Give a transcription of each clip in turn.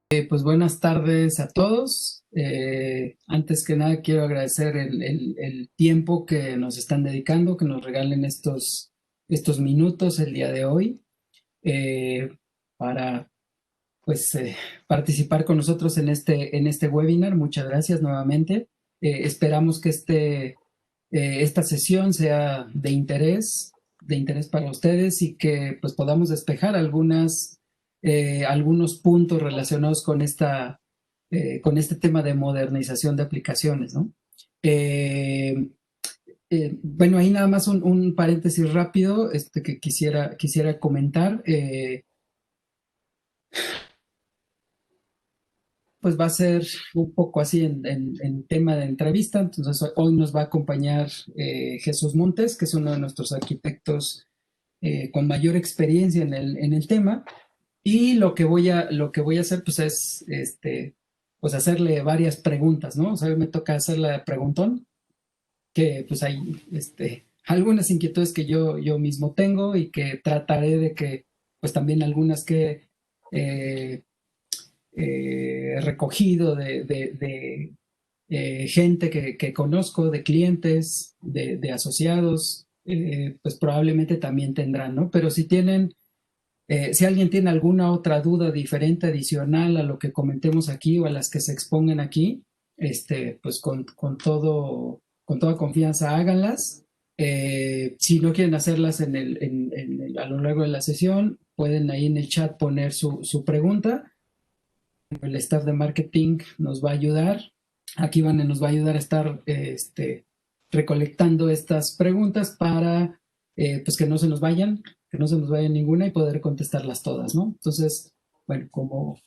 Pues buenas tardes a todos. Antes que nada quiero agradecer el tiempo que nos están dedicando, que nos regalen estos minutos el día de hoy eh, para pues participar con nosotros en este webinar. Muchas gracias nuevamente. Esperamos que esta sesión sea de interés para ustedes y que pues podamos despejar algunos puntos relacionados con este tema de modernización de aplicaciones, ¿no? Eh, bueno, ahí nada más un paréntesis rápido que quisiera comentar. Pues va a ser un poco así en tema de entrevista. Entonces, hoy nos va a acompañar Jesús Montes, que es uno de nuestros arquitectos con mayor experiencia en el tema. Y lo que voy a hacer, pues, es pues hacerle varias preguntas, ¿no? O sea, me toca hacerle preguntón, que pues hay algunas inquietudes que yo mismo tengo y que trataré de que, pues también algunas que eh, recogido de gente que conozco, de clientes, de asociados, pues probablemente también tendrán, ¿no? Pero si alguien tiene alguna otra duda diferente, adicional a lo que comentemos aquí o a las que se expongan aquí, pues con toda confianza háganlas. Si no quieren hacerlas a lo largo de la sesión, pueden ahí en el chat poner su pregunta. El staff de marketing nos va a ayudar. Aquí Vane nos va a ayudar a estar recolectando estas preguntas para pues que no se nos vaya ninguna y poder contestarlas todas, ¿no? Entonces, bueno, como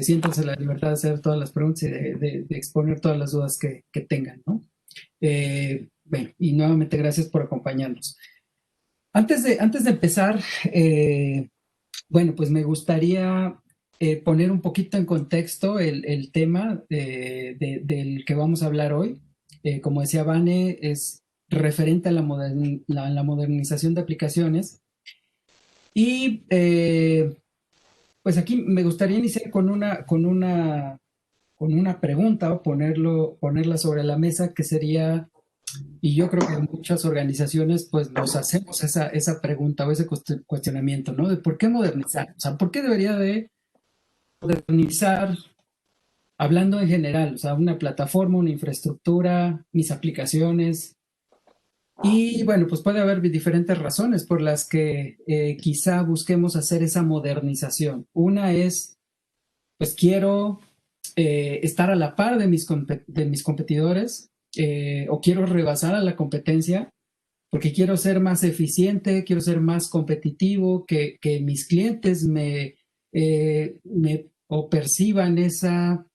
siéntanse la libertad de hacer todas las preguntas y de exponer todas las dudas que tengan, ¿no? Bueno, y nuevamente gracias por acompañarnos. Antes de empezar, bueno, pues me gustaría poner un poquito en contexto el tema del que vamos a hablar hoy. Como decía Vane, es referente a la modernización de aplicaciones. Y pues aquí me gustaría iniciar con una pregunta o ponerla sobre la mesa, que sería, y yo creo que en muchas organizaciones pues nos hacemos esa pregunta o ese cuestionamiento, ¿no? De por qué modernizar, o sea, ¿por qué debería de modernizar, hablando en general, o sea, una plataforma, una infraestructura, mis aplicaciones? Y bueno, pues puede haber diferentes razones por las que quizá busquemos hacer esa modernización. Una es, pues quiero estar a la par de mis competidores, o quiero rebasar a la competencia porque quiero ser más eficiente, quiero ser más competitivo, que mis clientes me o perciban esa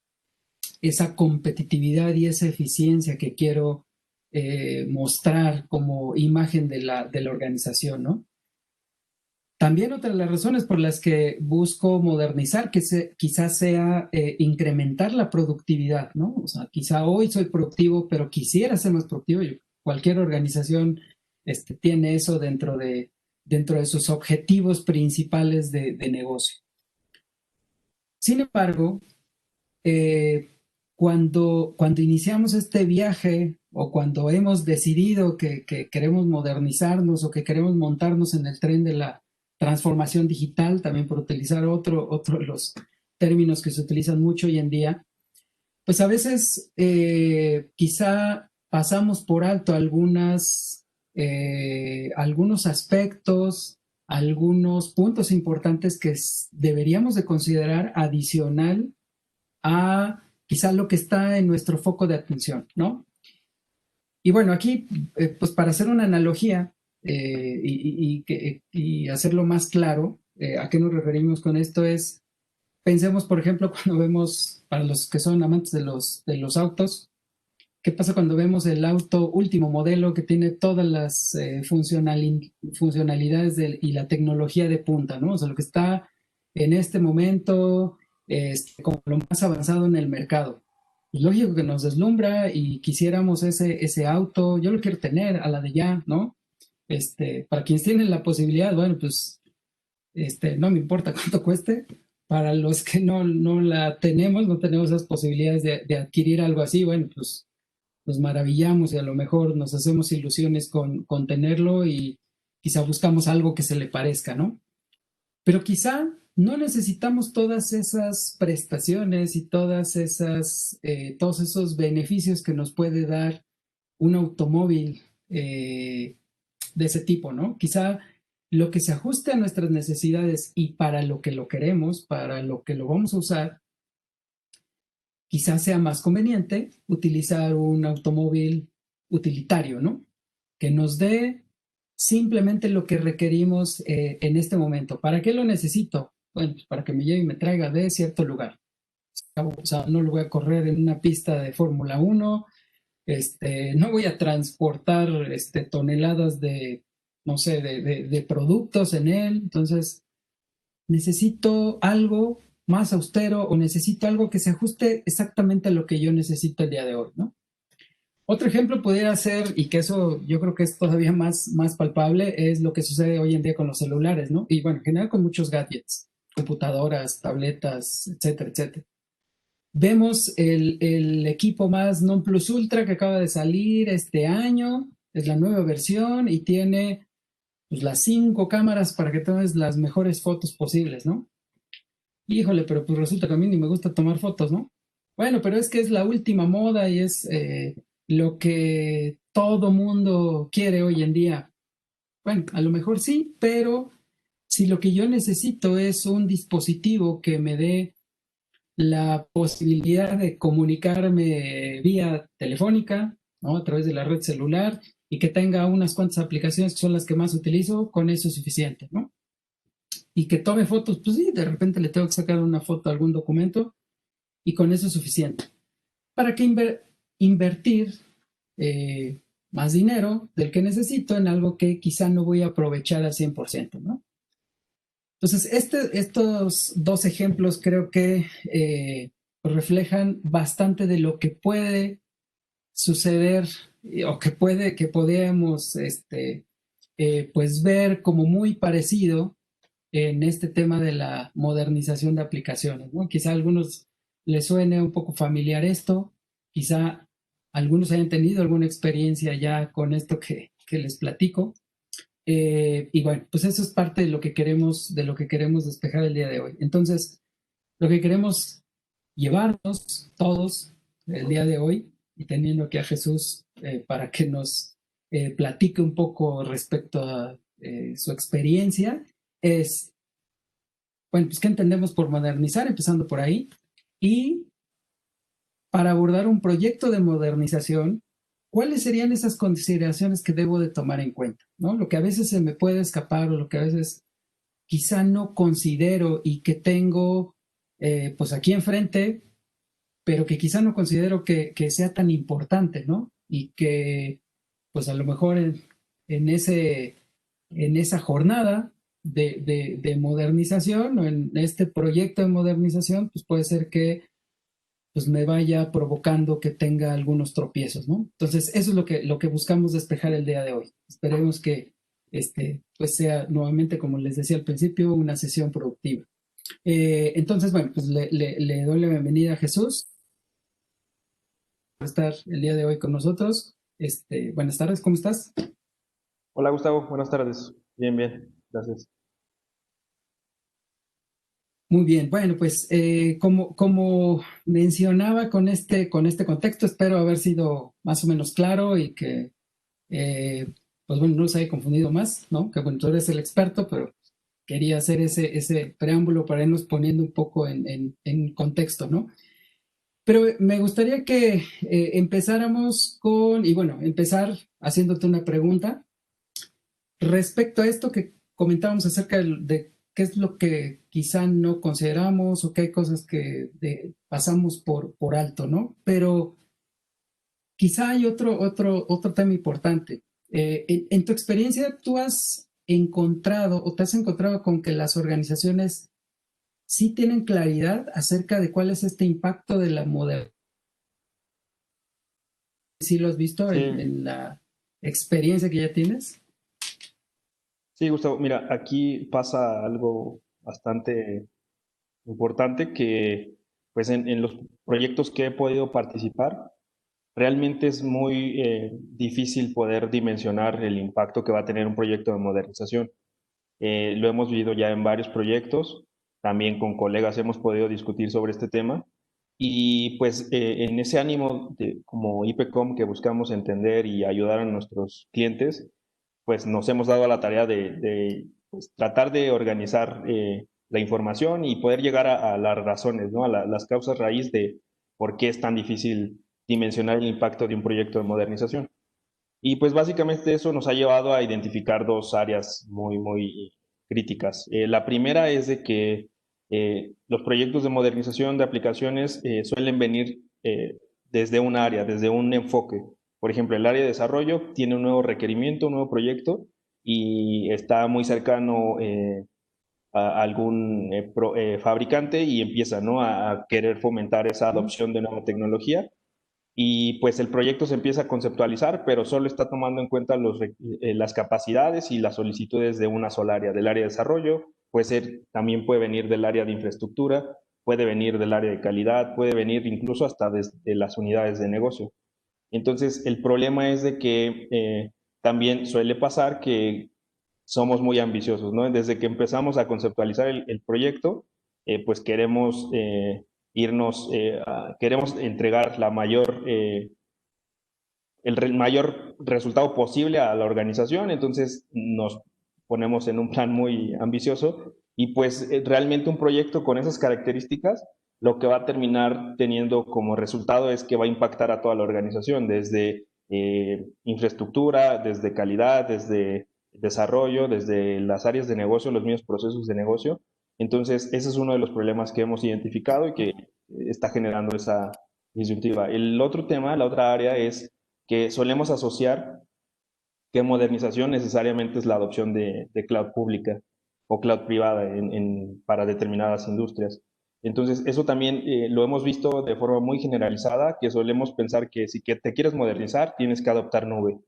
competitividad y esa eficiencia que quiero mostrar como imagen de la organización, ¿no? También otra de las razones por las que busco modernizar, quizás sea incrementar la productividad, ¿no? O sea, quizá hoy soy productivo, pero quisiera ser más productivo. Cualquier organización tiene eso dentro de sus objetivos principales de negocio. Sin embargo, eh, cuando iniciamos este viaje o cuando hemos decidido que queremos modernizarnos o que queremos montarnos en el tren de la transformación digital, también por utilizar otro de los términos que se utilizan mucho hoy en día, pues a veces quizá pasamos por alto algunos aspectos, algunos puntos importantes que deberíamos de considerar adicional a quizá lo que está en nuestro foco de atención, ¿no? Y bueno, aquí, pues para hacer una analogía y hacerlo más claro, ¿a qué nos referimos con esto? Pensemos, por ejemplo, cuando vemos, para los que son amantes de los autos, ¿qué pasa cuando vemos el auto último modelo que tiene todas las funcionalidades y la tecnología de punta, ¿no? O sea, lo que está en este momento como lo más avanzado en el mercado. Pues lógico que nos deslumbra y quisiéramos ese auto, yo lo quiero tener a la de ya, ¿no? Para quienes tienen la posibilidad, bueno, pues no me importa cuánto cueste, para los que no la tenemos, no tenemos esas posibilidades de adquirir algo así, bueno, pues nos maravillamos y a lo mejor nos hacemos ilusiones con tenerlo y quizá buscamos algo que se le parezca, ¿no? Pero quizá no necesitamos todas esas prestaciones y todos esos beneficios que nos puede dar un automóvil de ese tipo, ¿no? Quizá lo que se ajuste a nuestras necesidades y para lo que lo queremos, para lo que lo vamos a usar, quizás sea más conveniente utilizar un automóvil utilitario, ¿no? Que nos dé simplemente lo que requerimos en este momento. ¿Para qué lo necesito? Bueno, pues para que me lleve y me traiga de cierto lugar. O sea, no lo voy a correr en una pista de Fórmula 1, no voy a transportar toneladas de, no sé, de productos en él. Entonces, necesito algo más austero o necesito algo que se ajuste exactamente a lo que yo necesito el día de hoy, ¿no? Otro ejemplo pudiera ser, y que eso yo creo que es todavía más palpable, es lo que sucede hoy en día con los celulares, ¿no? Y bueno, en general con muchos gadgets, computadoras, tabletas, etcétera, etcétera. Vemos el equipo más non plus ultra que acaba de salir este año, es la nueva versión y tiene pues, las 5 cámaras para que tomes las mejores fotos posibles, ¿no? Híjole, pero pues resulta que a mí ni me gusta tomar fotos, ¿no? Bueno, pero es que es la última moda y es lo que todo mundo quiere hoy en día. Bueno, a lo mejor sí, pero si lo que yo necesito es un dispositivo que me dé la posibilidad de comunicarme vía telefónica, ¿no? A través de la red celular y que tenga unas cuantas aplicaciones que son las que más utilizo, con eso es suficiente, ¿no? Y que tome fotos, pues sí, de repente le tengo que sacar una foto a algún documento y con eso es suficiente. ¿Para qué invertir eh, más dinero del que necesito en algo que quizá no voy a aprovechar al 100%, ¿no? Entonces, estos dos ejemplos creo que reflejan bastante de lo que puede suceder o que podemos pues ver como muy parecido en este tema de la modernización de aplicaciones, ¿no? Quizá a algunos les suene un poco familiar esto, quizá algunos hayan tenido alguna experiencia ya con esto que les platico. Y bueno, pues eso es parte de lo que queremos despejar el día de hoy. Entonces, lo que queremos llevarnos todos el día de hoy y teniendo aquí a Jesús para que nos platique un poco respecto a su experiencia es, bueno, pues qué entendemos por modernizar, empezando por ahí, y para abordar un proyecto de modernización, ¿cuáles serían esas consideraciones que debo de tomar en cuenta? ¿No? Lo que a veces se me puede escapar o lo que a veces quizá no considero y que tengo pues aquí enfrente, pero que quizá no considero que sea tan importante, ¿no? Y que pues a lo mejor en en esa jornada de modernización o en este proyecto de modernización, pues puede ser que pues me vaya provocando que tenga algunos tropiezos, ¿no? Entonces, eso es lo que buscamos despejar el día de hoy. Esperemos que pues sea nuevamente, como les decía al principio, una sesión productiva. Entonces, bueno, pues le doy la bienvenida a Jesús por estar el día de hoy con nosotros. Buenas tardes, ¿cómo estás? Hola Gustavo, buenas tardes. Bien, bien, gracias. Muy bien, bueno, pues como mencionaba con este contexto, espero haber sido más o menos claro y que Eh, pues bueno, no se haya confundido más, ¿no? Que bueno, tú eres el experto, pero quería hacer ese preámbulo para irnos poniendo un poco en contexto, ¿no? Pero me gustaría que empezáramos y bueno, empezar haciéndote una pregunta respecto a esto que comentábamos acerca de qué es lo que quizá no consideramos o qué hay cosas que pasamos por alto, ¿no? Pero quizá hay otro tema importante. En tu experiencia, ¿tú has encontrado o te has encontrado con que las organizaciones sí tienen claridad acerca de cuál es este impacto de la modernidad? ¿Sí lo has visto Sí, en la experiencia que ya tienes? sí, Gustavo, mira, aquí pasa algo bastante importante que pues en los proyectos que he podido participar, realmente es muy difícil poder dimensionar el impacto que va a tener un proyecto de modernización. Lo hemos vivido ya en varios proyectos, también con colegas hemos podido discutir sobre este tema y pues en ese ánimo como IPCOM que buscamos entender y ayudar a nuestros clientes, pues nos hemos dado a la tarea pues, tratar de organizar la información y poder llegar a las razones, ¿no? Las causas raíz de por qué es tan difícil dimensionar el impacto de un proyecto de modernización. Y pues básicamente eso nos ha llevado a identificar dos áreas muy críticas. La primera es de que los proyectos de modernización de aplicaciones suelen venir desde un área, desde un enfoque. Por ejemplo, el área de desarrollo tiene un nuevo requerimiento, un nuevo proyecto y está muy cercano a algún fabricante y empieza, ¿no?, a querer fomentar esa adopción de nueva tecnología y pues el proyecto se empieza a conceptualizar, pero solo está tomando en cuenta las capacidades y las solicitudes de una sola área, del área de desarrollo, puede ser, también puede venir del área de infraestructura, puede venir del área de calidad, puede venir incluso hasta de las unidades de negocio. Entonces, el problema es de que también suele pasar que somos muy ambiciosos, ¿no? Desde que empezamos a conceptualizar el proyecto, pues queremos irnos, queremos entregar el mayor resultado posible a la organización, entonces nos ponemos en un plan muy ambicioso y pues realmente un proyecto con esas características lo que va a terminar teniendo como resultado es que va a impactar a toda la organización, desde infraestructura, desde calidad, desde desarrollo, desde las áreas de negocio, los mismos procesos de negocio. Entonces, ese es uno de los problemas que hemos identificado y que está generando esa disyuntiva. El otro tema, la otra área es que solemos asociar que modernización necesariamente es la adopción de cloud pública o cloud privada para determinadas industrias. Entonces, eso también lo hemos visto de forma muy generalizada, que solemos pensar que si que te quieres modernizar, tienes que adoptar nube.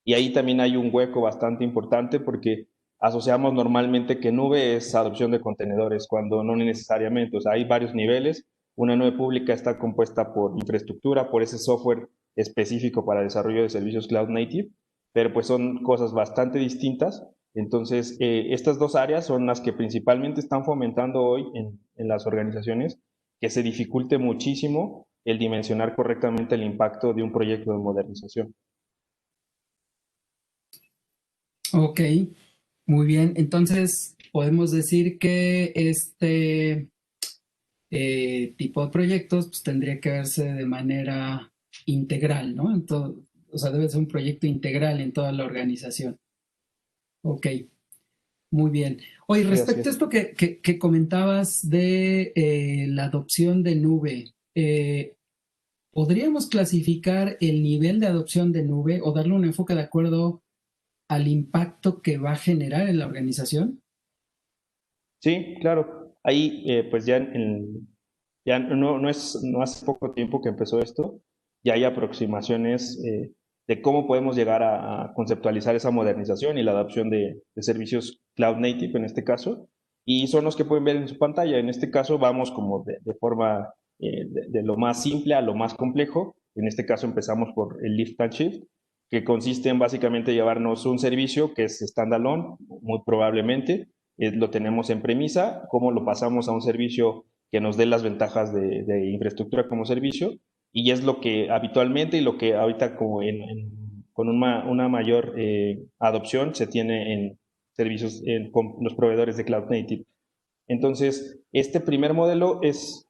Y ahí también hay un hueco bastante importante porque asociamos normalmente que nube es adopción de contenedores, cuando no necesariamente. O sea, hay varios niveles. Una nube pública está compuesta por infraestructura, por ese software específico para desarrollo de servicios cloud native, pero pues son cosas bastante distintas. Entonces, estas dos áreas son las que principalmente están fomentando hoy en las organizaciones que se dificulte muchísimo el dimensionar correctamente el impacto de un proyecto de modernización. Ok, muy bien. Entonces, podemos decir que este tipo de proyectos pues, tendría que verse de manera integral, ¿no? O sea, debe ser un proyecto integral en toda la organización. Ok, muy bien. Oye, Sí, así respecto a es. esto que comentabas de la adopción de nube, ¿podríamos clasificar el nivel de adopción de nube o darle un enfoque de acuerdo al impacto que va a generar en la organización? Sí, claro. Ahí, pues ya no hace poco tiempo que empezó esto, ya hay aproximaciones de cómo podemos llegar a conceptualizar esa modernización y la adopción de servicios cloud native en este caso, y son los que pueden ver en su pantalla. En este caso vamos como de forma de lo más simple a lo más complejo. En este caso empezamos por el lift and shift, que consiste en básicamente llevarnos un servicio que es standalone, muy probablemente, lo tenemos en premisa, cómo lo pasamos a un servicio que nos dé las ventajas de infraestructura como servicio, y es lo que habitualmente y lo que ahorita como con una mayor adopción se tiene en servicios con los proveedores de Cloud Native. Entonces, este primer modelo es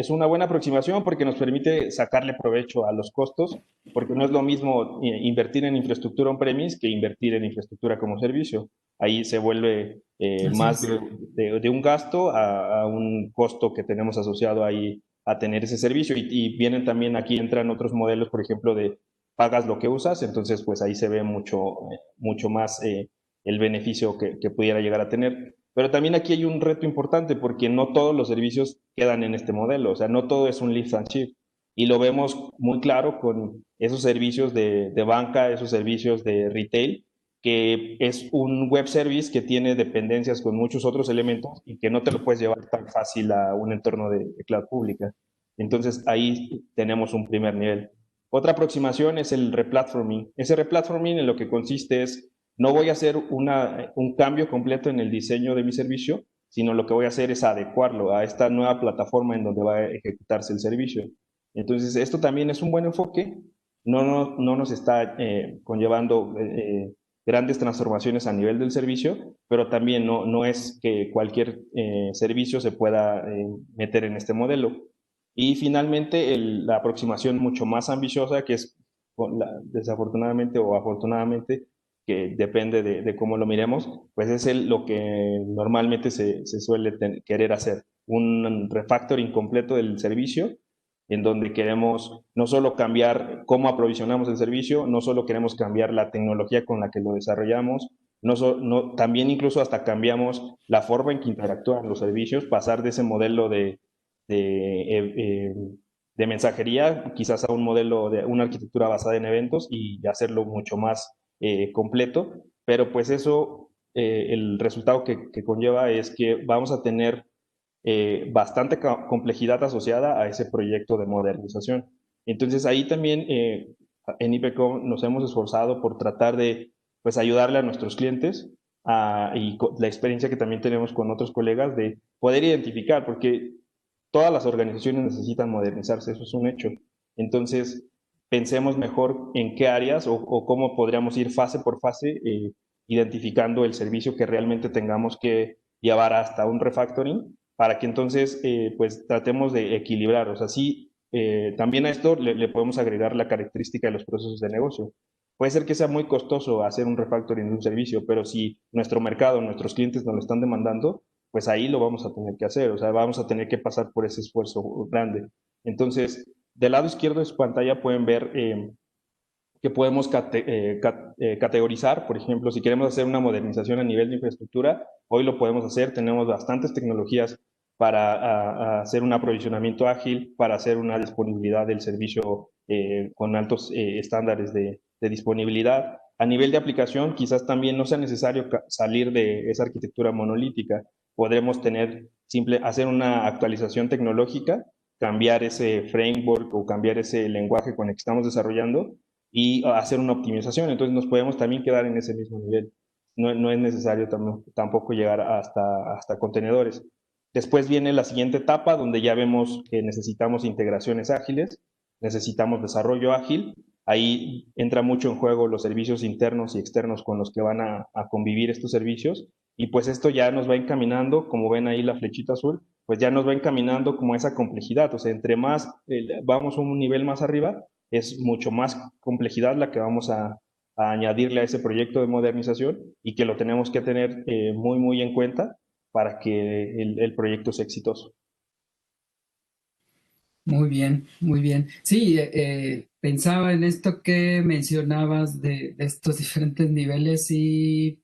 una buena aproximación porque nos permite sacarle provecho a los costos, porque no es lo mismo invertir en infraestructura on-premise que invertir en infraestructura como servicio. Ahí se vuelve Así más es. de un gasto a un costo que tenemos asociado ahí a tener ese servicio. Y vienen también, aquí entran otros modelos, por ejemplo, de pagas lo que usas, entonces pues ahí se ve mucho más el beneficio que pudiera llegar a tener. Pero también aquí hay un reto importante porque no todos los servicios quedan en este modelo, o sea, no todo es un lift and shift. Y lo vemos muy claro con esos servicios de banca, esos servicios de retail, que es un web service que tiene dependencias con muchos otros elementos y que no te lo puedes llevar tan fácil a un entorno de cloud pública. Entonces ahí tenemos un primer nivel. Otra aproximación es el replatforming. Ese replatforming en lo que consiste es, no voy a hacer un cambio completo en el diseño de mi servicio, sino lo que voy a hacer es adecuarlo a esta nueva plataforma en donde va a ejecutarse el servicio. Entonces, esto también es un buen enfoque, no nos está conllevando grandes transformaciones a nivel del servicio, pero también no es que cualquier servicio se pueda meter en este modelo. Y finalmente, la aproximación mucho más ambiciosa, que es desafortunadamente o afortunadamente, que depende de cómo lo miremos, pues es lo que normalmente se suele querer hacer, un refactoring completo del servicio, en donde queremos no solo cambiar cómo aprovisionamos el servicio, no solo queremos cambiar la tecnología con la que lo desarrollamos, también incluso hasta cambiamos la forma en que interactúan los servicios, pasar de ese modelo de mensajería quizás a un modelo de una arquitectura basada en eventos y hacerlo mucho más completo, pero pues eso, el resultado que conlleva es que vamos a tener bastante complejidad asociada a ese proyecto de modernización. Entonces ahí también en IPCOM nos hemos esforzado por tratar de pues ayudarle a nuestros clientes y la experiencia que también tenemos con otros colegas de poder identificar, porque todas las organizaciones necesitan modernizarse, eso es un hecho. Entonces, pensemos mejor en qué áreas o cómo podríamos ir fase por fase identificando el servicio que realmente tengamos que llevar hasta un refactoring para que entonces pues tratemos de equilibrar. O sea, sí, también a esto le podemos agregar la característica de los procesos de negocio. Puede ser que sea muy costoso hacer un refactoring de un servicio, pero si nuestro mercado, nuestros clientes nos lo están demandando, pues ahí lo vamos a tener que hacer, o sea, vamos a tener que pasar por ese esfuerzo grande. Entonces, del lado izquierdo de su pantalla pueden ver que podemos categorizar, por ejemplo, si queremos hacer una modernización a nivel de infraestructura, hoy lo podemos hacer, tenemos bastantes tecnologías para a hacer un aprovisionamiento ágil, para hacer una disponibilidad del servicio con altos estándares de disponibilidad. A nivel de aplicación, quizás también no sea necesario salir de esa arquitectura monolítica. Podremos hacer una actualización tecnológica, cambiar ese framework o cambiar ese lenguaje con el que estamos desarrollando y hacer una optimización. Entonces nos podemos también quedar en ese mismo nivel. No es necesario tampoco llegar hasta contenedores. Después viene la siguiente etapa donde ya vemos que necesitamos integraciones ágiles, necesitamos desarrollo ágil. Ahí entra mucho en juego los servicios internos y externos con los que van a convivir estos servicios. Y pues esto ya nos va encaminando, como ven ahí la flechita azul, pues ya nos va encaminando como esa complejidad. O sea, entre más vamos un nivel más arriba, es mucho más complejidad la que vamos a añadirle a ese proyecto de modernización y que lo tenemos que tener muy en cuenta para que el proyecto sea exitoso. Muy bien, muy bien. Sí, pensaba en esto que mencionabas de estos diferentes niveles y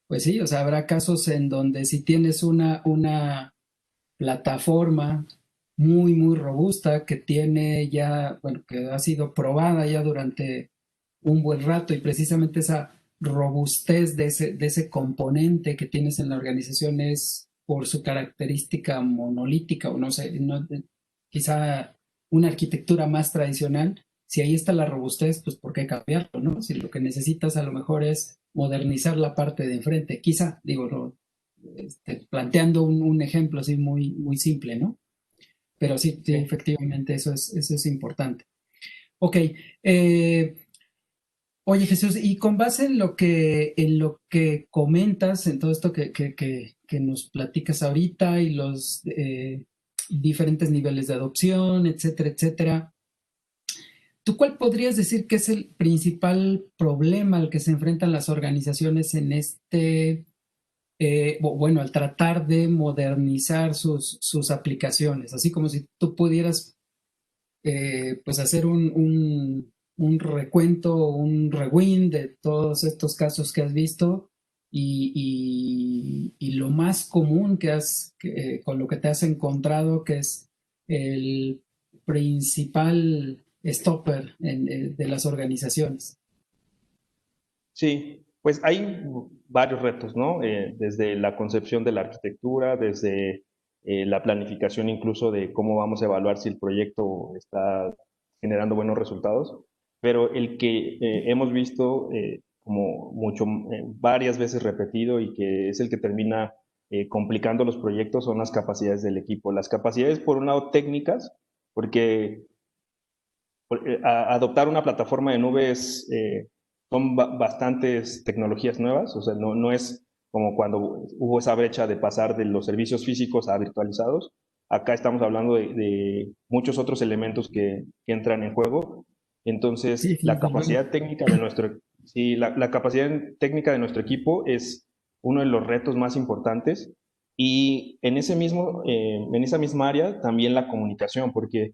pues sí, o sea, habrá casos en donde si tienes una plataforma muy robusta que tiene ya, bueno, que ha sido probada ya durante un buen rato y precisamente esa robustez de ese componente que tienes en la organización es por su característica monolítica o no sé, no, quizá una arquitectura más tradicional. Si ahí está la robustez, pues ¿por qué cambiarlo, no? Si lo que necesitas a lo mejor es modernizar la parte de enfrente, quizá, digo, no, planteando un ejemplo así muy simple, ¿no? Pero sí, sí, Sí. efectivamente, eso es importante. Ok, oye Jesús, y con base en lo que comentas, en todo esto que nos platicas ahorita y los diferentes niveles de adopción, etcétera, etcétera, ¿tú cuál podrías decir que es el principal problema al que se enfrentan las organizaciones en bueno, al tratar de modernizar sus aplicaciones? Así como si tú pudieras pues hacer un recuento, un rewind de todos estos casos que has visto y lo más común con lo que te has encontrado, que es el principal stopper de las organizaciones. Sí, Pues hay varios retos, ¿no? Desde la concepción de la arquitectura, desde la planificación incluso de cómo vamos a evaluar si el proyecto está generando buenos resultados, pero el que hemos visto como varias veces repetido y que es el que termina complicando los proyectos son las capacidades del equipo. Las capacidades, por un lado, técnicas, porque adoptar una plataforma de nubes son bastantes tecnologías nuevas, o sea, no es como cuando hubo esa brecha de pasar de los servicios físicos a virtualizados. Acá estamos hablando de muchos otros elementos que entran en juego. Sí, Entonces, sí, desde luego. sí, la capacidad técnica de nuestro equipo es uno de los retos más importantes. Y en esa misma área también la comunicación, porque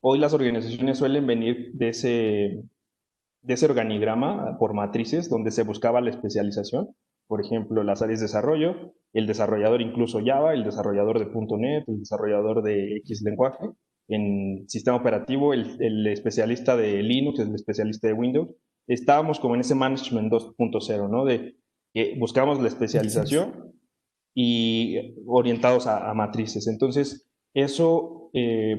hoy las organizaciones suelen venir de ese organigrama por matrices donde se buscaba la especialización. Por ejemplo, las áreas de desarrollo, el desarrollador incluso Java, el desarrollador de .NET, el desarrollador de X lenguaje. En sistema operativo, el especialista de Linux, el especialista de Windows. Estábamos como en ese management 2.0, ¿no? De que buscábamos la Así es. especialización y orientados a matrices. Entonces, eso,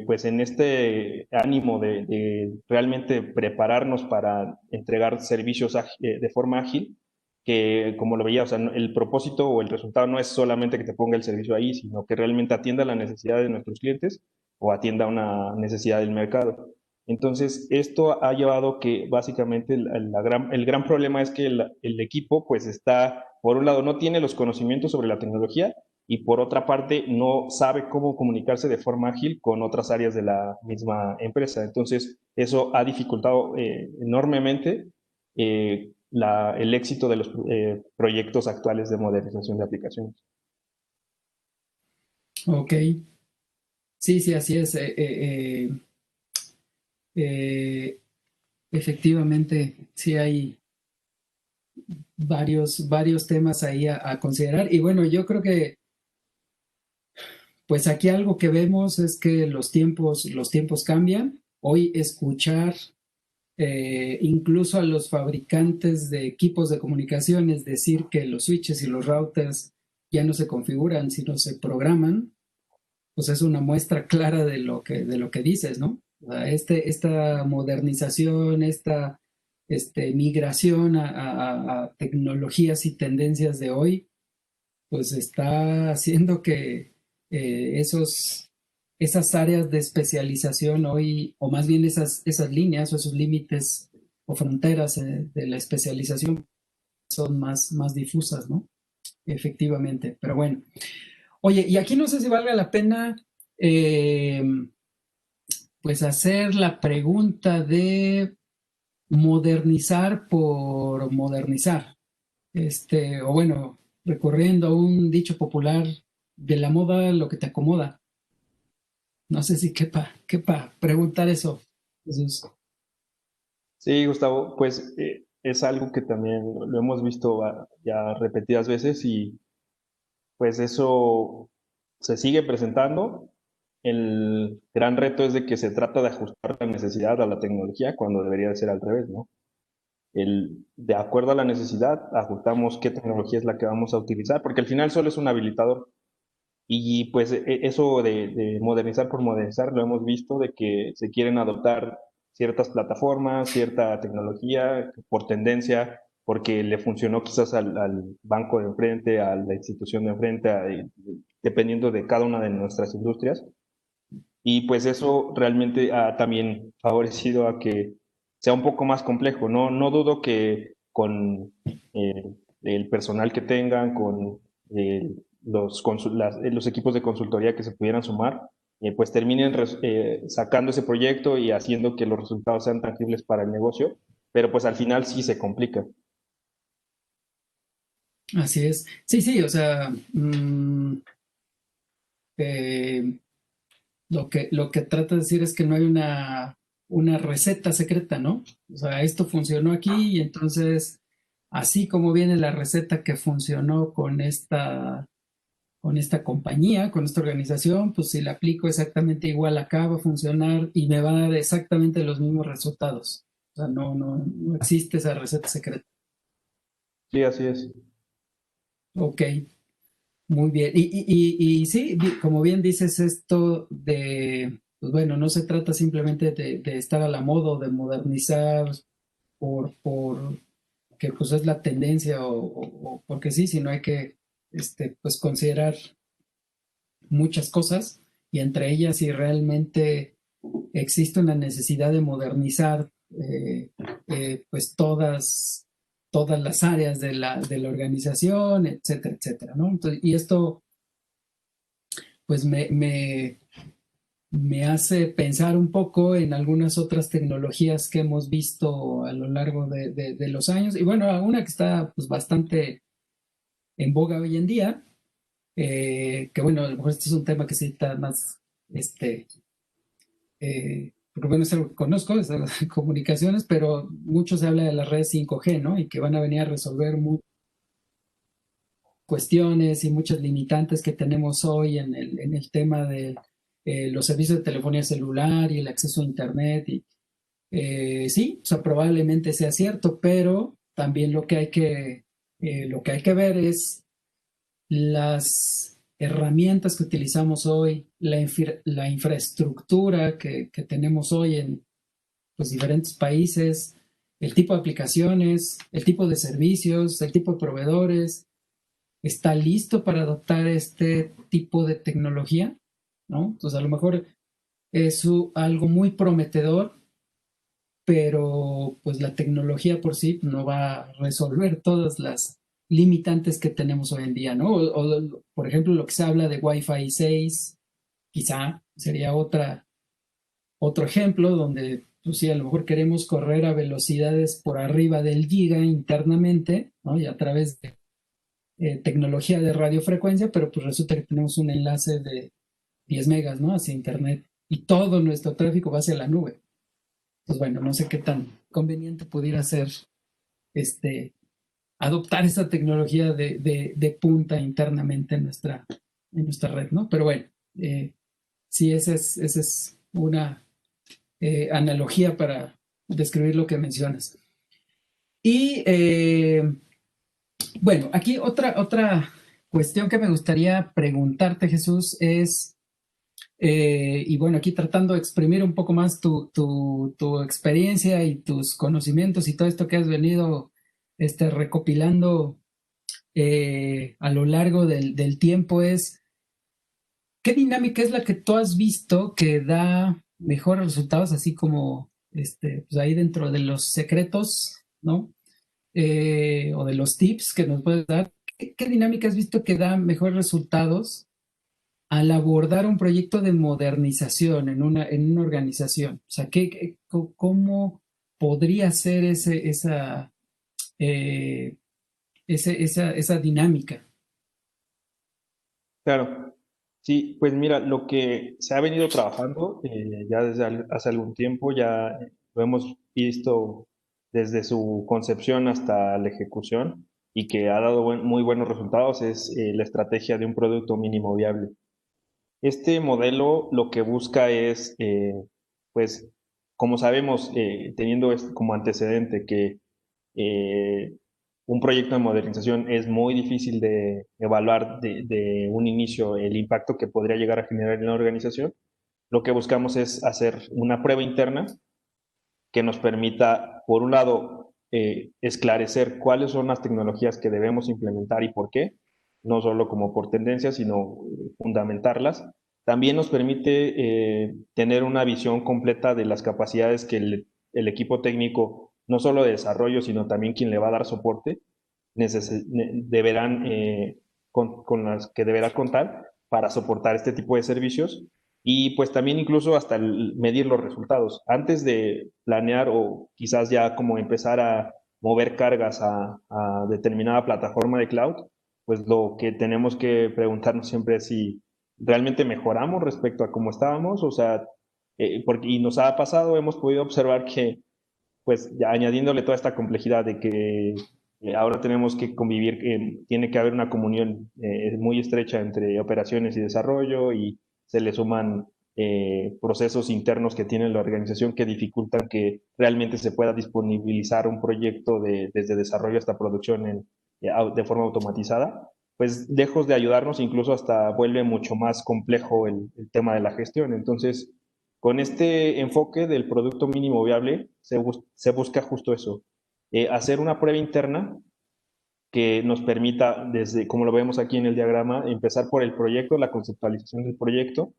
pues en este ánimo de realmente prepararnos para entregar servicios de forma ágil, que como lo veía, o sea, el propósito o el resultado no es solamente que te ponga el servicio ahí, sino que realmente atienda la necesidad de nuestros clientes o atienda una necesidad del mercado. Entonces, esto ha llevado que básicamente el gran problema es que el equipo pues está, por un lado, no tiene los conocimientos sobre la tecnología y por otra parte no sabe cómo comunicarse de forma ágil con otras áreas de la misma empresa. Entonces, eso ha dificultado enormemente el éxito de los proyectos actuales de modernización de aplicaciones. Ok. Sí, sí, así es. Eh, Efectivamente, sí hay varios temas ahí a considerar. Y bueno, yo creo que pues aquí algo que vemos es que los tiempos cambian. Hoy escuchar incluso a los fabricantes de equipos de comunicaciones decir que los switches y los routers ya no se configuran, sino se programan, pues es una muestra clara de lo que dices, ¿no? O sea, esta modernización, esta migración a tecnologías y tendencias de hoy, pues está haciendo que esas áreas de especialización hoy, o más bien esas líneas o esos límites o fronteras de la especialización son más difusas, ¿no? Efectivamente, pero bueno. Oye, y aquí no sé si valga la pena eh, pues hacer la pregunta de modernizar por modernizar. O bueno, recurriendo a un dicho popular, de la moda lo que te acomoda. No sé si quepa preguntar eso. Jesús. Sí, Gustavo, pues es algo que también lo hemos visto ya repetidas veces y pues eso se sigue presentando. El gran reto es de que se trata de ajustar la necesidad a la tecnología cuando debería de ser al revés, ¿no? De acuerdo a la necesidad, ajustamos qué tecnología es la que vamos a utilizar, porque al final solo es un habilitador. Y pues eso de modernizar por modernizar lo hemos visto de que se quieren adoptar ciertas plataformas, cierta tecnología por tendencia, porque le funcionó quizás al banco de enfrente, a la institución de enfrente, dependiendo de cada una de nuestras industrias. Y pues eso realmente ha también favorecido a que sea un poco más complejo. No dudo que con el personal que tengan, con eh, los equipos de consultoría que se pudieran sumar, pues terminen sacando ese proyecto y haciendo que los resultados sean tangibles para el negocio, pero pues al final sí se complica. Así es. Sí, sí, o sea, eh, lo que trata de decir es que no hay una receta secreta, ¿no? O sea, esto funcionó aquí y entonces, así como viene la receta que funcionó con esta compañía, con esta organización, pues si la aplico exactamente igual acá va a funcionar y me va a dar exactamente los mismos resultados. O sea, no existe esa receta secreta. Sí, así es. Ok, muy bien. Y sí, como bien dices, esto de, pues bueno, no se trata simplemente de estar a la moda o de modernizar por que pues es la tendencia o porque sí, sino hay que pues considerar muchas cosas y entre ellas si realmente existe una necesidad de modernizar pues todas las áreas de la organización, etcétera, etcétera, ¿no? Entonces, y esto pues me hace pensar un poco en algunas otras tecnologías que hemos visto a lo largo de los años. Y bueno, una que está pues bastante en boga hoy en día, que bueno, a lo mejor este es un tema que sí está más, porque bueno, es algo que conozco, es de las comunicaciones, pero mucho se habla de las redes 5G, ¿no? Y que van a venir a resolver cuestiones y muchas limitantes que tenemos hoy en el tema de los servicios de telefonía celular y el acceso a Internet. Y sí, o sea, probablemente sea cierto, pero también lo que hay que ver es las herramientas que utilizamos hoy, la infraestructura que tenemos hoy en pues, diferentes países, el tipo de aplicaciones, el tipo de servicios, el tipo de proveedores, está listo para adoptar este tipo de tecnología, ¿no? Entonces, a lo mejor es algo muy prometedor, pero pues la tecnología por sí no va a resolver todas las limitantes que tenemos hoy en día, ¿no? Por ejemplo, lo que se habla de Wi-Fi 6, quizá sería otro ejemplo donde, pues sí, a lo mejor queremos correr a velocidades por arriba del giga internamente, ¿no? Y a través de tecnología de radiofrecuencia, pero pues resulta que tenemos un enlace de 10 megas, ¿no? Hacia Internet y todo nuestro tráfico va hacia la nube. Pues bueno, no sé qué tan conveniente pudiera ser este, adoptar esa tecnología de punta internamente en nuestra red, ¿no? Pero bueno, sí, esa es una analogía para describir lo que mencionas. Y bueno, aquí otra cuestión que me gustaría preguntarte, Jesús, es, y bueno, aquí tratando de exprimir un poco más tu experiencia y tus conocimientos y todo esto que has venido recopilando a lo largo del tiempo es, ¿qué dinámica es la que tú has visto que da mejores resultados, así como pues ahí dentro de los secretos, ¿no? O de los tips que nos puedes dar, ¿qué dinámica has visto que da mejores resultados al abordar un proyecto de modernización en una organización? O sea, ¿cómo podría ser eh, esa dinámica? Claro. Sí, pues mira, lo que se ha venido trabajando ya desde hace algún tiempo, ya lo hemos visto desde su concepción hasta la ejecución y que ha dado muy buenos resultados, es la estrategia de un producto mínimo viable. Este modelo lo que busca es, pues, como sabemos, teniendo esto como antecedente que eh, un proyecto de modernización es muy difícil de evaluar de un inicio el impacto que podría llegar a generar en la organización, lo que buscamos es hacer una prueba interna que nos permita, por un lado, esclarecer cuáles son las tecnologías que debemos implementar y por qué, no solo como por tendencia, sino fundamentarlas. También nos permite tener una visión completa de las capacidades que el equipo técnico, no solo de desarrollo, sino también quien le va a dar soporte, deberán, con las que deberá contar para soportar este tipo de servicios y pues también incluso hasta medir los resultados. Antes de planear o quizás ya como empezar a mover cargas a determinada plataforma de cloud, pues lo que tenemos que preguntarnos siempre es si realmente mejoramos respecto a cómo estábamos, o sea, porque, y nos ha pasado, hemos podido observar que pues ya añadiéndole toda esta complejidad de que ahora tenemos que convivir, tiene que haber una comunión muy estrecha entre operaciones y desarrollo y se le suman procesos internos que tiene la organización que dificultan que realmente se pueda disponibilizar un proyecto desde desarrollo hasta producción de forma automatizada, pues lejos de ayudarnos, incluso hasta vuelve mucho más complejo el tema de la gestión. Entonces, con este enfoque del producto mínimo viable, se busca justo eso, hacer una prueba interna que nos permita, desde, como lo vemos aquí en el diagrama, empezar por el proyecto, la conceptualización del proyecto.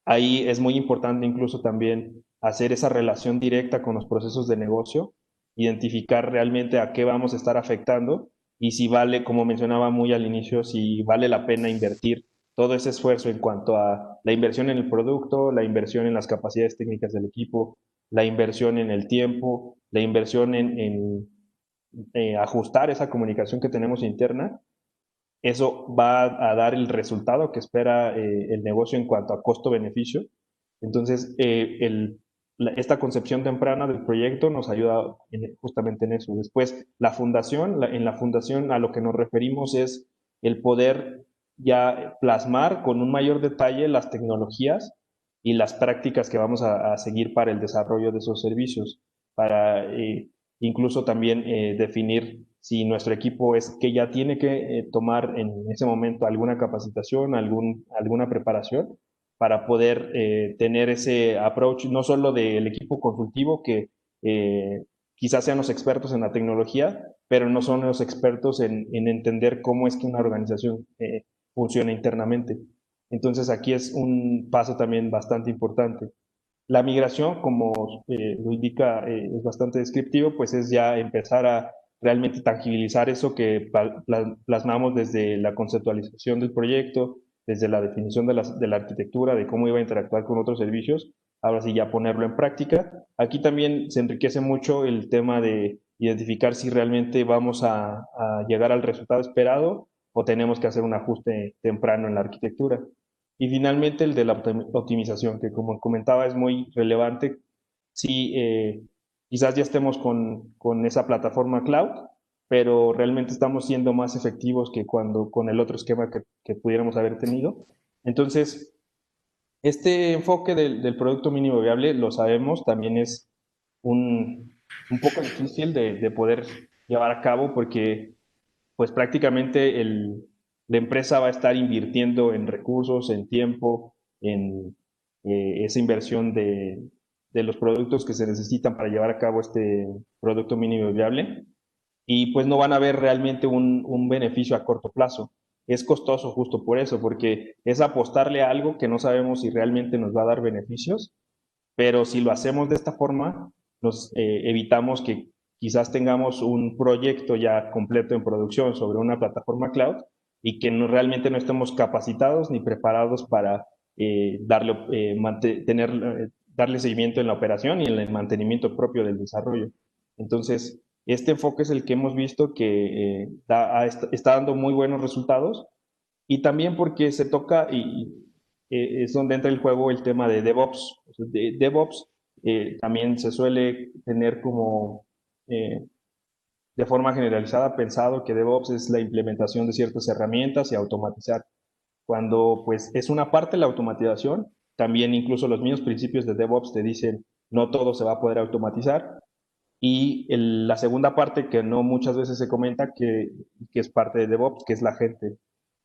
Ahí es muy importante incluso también hacer esa relación directa con los procesos de negocio, identificar realmente a qué vamos a estar afectando y si vale, como mencionaba muy al inicio, si vale la pena invertir todo ese esfuerzo en cuanto a la inversión en el producto, la inversión en las capacidades técnicas del equipo, la inversión en el tiempo, la inversión en ajustar esa comunicación que tenemos interna. Eso va a dar el resultado que espera el negocio en cuanto a costo-beneficio. Entonces, esta concepción temprana del proyecto nos ayuda justamente en eso. Después, la fundación, en la fundación a lo que nos referimos es el poder ya plasmar con un mayor detalle las tecnologías y las prácticas que vamos a seguir para el desarrollo de esos servicios, para incluso también definir si nuestro equipo es que ya tiene que tomar en ese momento alguna capacitación, alguna preparación para poder tener ese approach no solo del equipo consultivo que quizás sean los expertos en la tecnología, pero no son los expertos en entender cómo es que una organización funciona internamente. Entonces aquí es un paso también bastante importante. La migración, como lo indica, es bastante descriptivo, pues es ya empezar a realmente tangibilizar eso que plasmamos desde la conceptualización del proyecto, desde la definición de la arquitectura, de cómo iba a interactuar con otros servicios, ahora sí ya ponerlo en práctica. Aquí también se enriquece mucho el tema de identificar si realmente vamos a llegar al resultado esperado o tenemos que hacer un ajuste temprano en la arquitectura. Y finalmente el de la optimización, que como comentaba es muy relevante. Sí, quizás ya estemos con esa plataforma cloud, pero realmente estamos siendo más efectivos que cuando con el otro esquema que pudiéramos haber tenido. Entonces, este enfoque del producto mínimo viable, lo sabemos, también es un poco difícil de poder llevar a cabo porque pues prácticamente la empresa va a estar invirtiendo en recursos, en tiempo, en esa inversión de los productos que se necesitan para llevar a cabo este producto mínimo viable y pues no van a ver realmente un beneficio a corto plazo. Es costoso justo por eso, porque es apostarle a algo que no sabemos si realmente nos va a dar beneficios, pero si lo hacemos de esta forma, nos evitamos que quizás tengamos un proyecto ya completo en producción sobre una plataforma cloud y que no, realmente no estemos capacitados ni preparados para darle seguimiento en la operación y en el mantenimiento propio del desarrollo. Entonces, este enfoque es el que hemos visto que está dando muy buenos resultados y también porque se toca y es donde entra el juego el tema de DevOps. DevOps también se suele tener como eh, de forma generalizada pensado que DevOps es la implementación de ciertas herramientas y automatizar. Cuando pues es una parte la automatización, también incluso los mismos principios de DevOps te dicen no todo se va a poder automatizar. Y la segunda parte que no muchas veces se comenta que es parte de DevOps, que es la gente.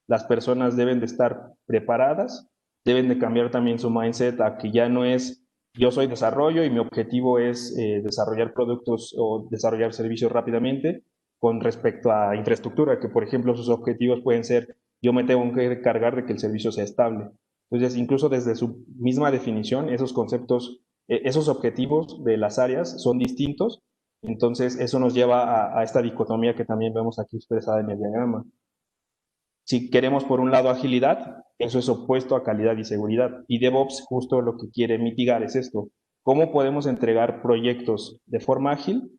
Las personas deben de estar preparadas, deben de cambiar también su mindset a que ya no es yo soy desarrollo y mi objetivo es desarrollar productos o desarrollar servicios rápidamente con respecto a infraestructura, que por ejemplo sus objetivos pueden ser yo me tengo que encargar de que el servicio sea estable. Entonces, incluso desde su misma definición, esos conceptos, esos objetivos de las áreas son distintos. Entonces, eso nos lleva a esta dicotomía que también vemos aquí expresada en el diagrama. Si queremos, por un lado, agilidad, eso es opuesto a calidad y seguridad. Y DevOps justo lo que quiere mitigar es esto. ¿Cómo podemos entregar proyectos de forma ágil,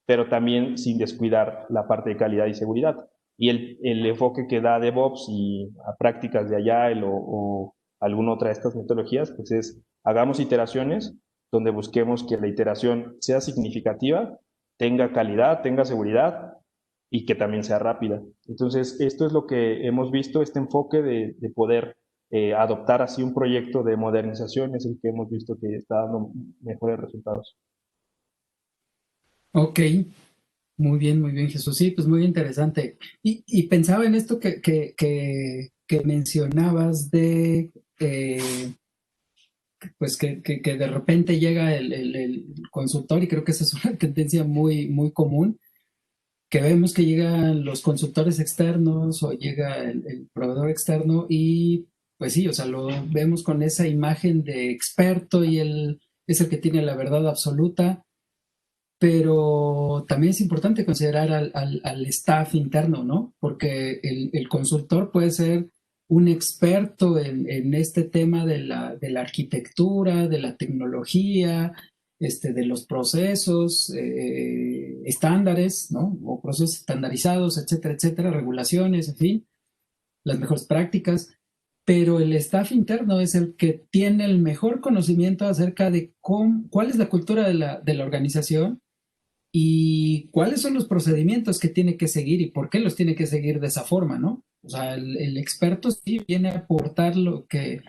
pero también sin descuidar la parte de calidad y seguridad? Y el enfoque que da DevOps y a prácticas de Agile o alguna otra de estas metodologías, pues es hagamos iteraciones donde busquemos que la iteración sea significativa, tenga calidad, tenga seguridad y que también sea rápida. Entonces, esto es lo que hemos visto, este enfoque de poder adoptar así un proyecto de modernización es el que hemos visto que está dando mejores resultados. Ok. muy bien, Jesús. Sí, pues muy interesante. Y pensaba en esto que mencionabas de, eh, pues que de repente llega el consultor, y creo que esa es una tendencia muy, muy común, que vemos que llegan los consultores externos o llega el proveedor externo y pues sí, o sea, lo vemos con esa imagen de experto y él es el que tiene la verdad absoluta, pero también es importante considerar al staff interno, ¿no? Porque el consultor puede ser un experto en este tema de la arquitectura, de la tecnología, de los procesos estándares, ¿no? O procesos estandarizados, etcétera, etcétera, regulaciones, en fin, las mejores prácticas, pero el staff interno es el que tiene el mejor conocimiento acerca de cuál es la cultura de la organización y cuáles son los procedimientos que tiene que seguir y por qué los tiene que seguir de esa forma, ¿no? O sea, el experto sí viene a aportar lo que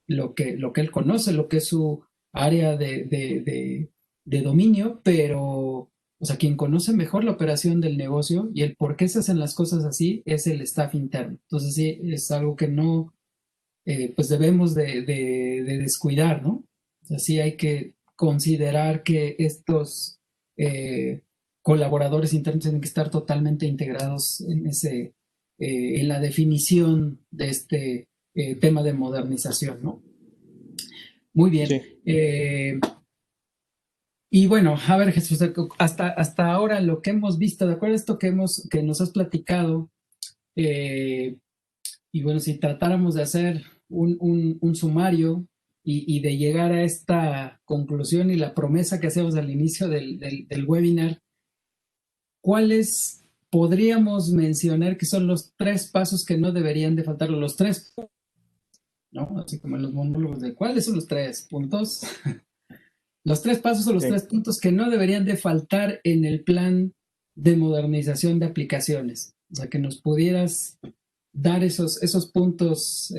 él conoce, lo que es su área de dominio, pero, o sea, quien conoce mejor la operación del negocio y el por qué se hacen las cosas así es el staff interno. Entonces, sí, es algo que no, pues debemos de descuidar, ¿no? O sea, sí hay que considerar que estos eh, colaboradores internos tienen que estar totalmente integrados en en la definición de este tema de modernización, ¿no? Muy bien. Sí. Y bueno, a ver, Jesús, hasta ahora lo que hemos visto, de acuerdo a esto que nos has platicado, eh, y bueno, si tratáramos de hacer un sumario y de llegar a esta conclusión y la promesa que hacemos al inicio del webinar, ¿cuáles podríamos mencionar que son los tres pasos que no deberían de faltar, o los tres, ¿no? Así como en los monólogos de cuáles son los tres puntos, los tres pasos o los Sí. tres puntos que no deberían de faltar en el plan de modernización de aplicaciones. O sea, que nos pudieras dar esos puntos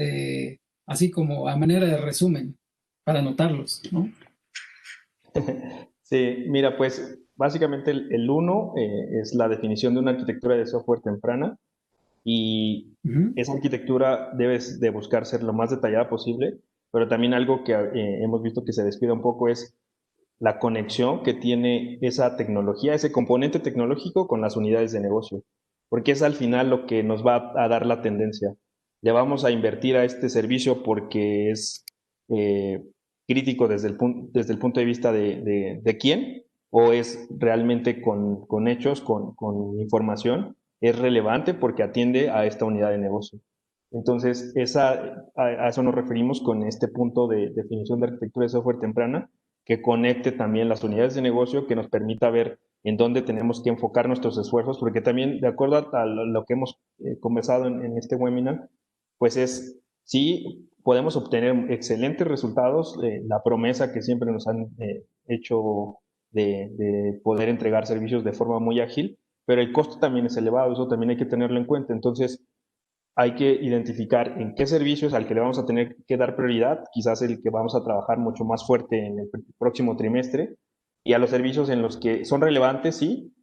así como a manera de resumen para anotarlos, ¿no? Sí, mira, pues básicamente el uno es la definición de una arquitectura de software temprana y Uh -huh. esa arquitectura debes de buscar ser lo más detallada posible, pero también algo que hemos visto que se descuida un poco es la conexión que tiene esa tecnología, ese componente tecnológico con las unidades de negocio, porque es al final lo que nos va a dar la tendencia. Le vamos a invertir a este servicio porque es eh, crítico desde el punto de vista de quién, o es realmente con hechos, con información, es relevante porque atiende a esta unidad de negocio. Entonces, a eso nos referimos con este punto de definición de arquitectura de software temprana, que conecte también las unidades de negocio, que nos permita ver en dónde tenemos que enfocar nuestros esfuerzos, porque también, de acuerdo a lo que hemos conversado en este webinar, pues es, sí, podemos obtener excelentes resultados, la promesa que siempre nos han hecho de poder entregar servicios de forma muy ágil, pero el costo también es elevado, eso también hay que tenerlo en cuenta. Entonces, hay que identificar en qué servicios al que le vamos a tener que dar prioridad, quizás el que vamos a trabajar mucho más fuerte en el próximo trimestre, y a los servicios en los que son relevantes, sí,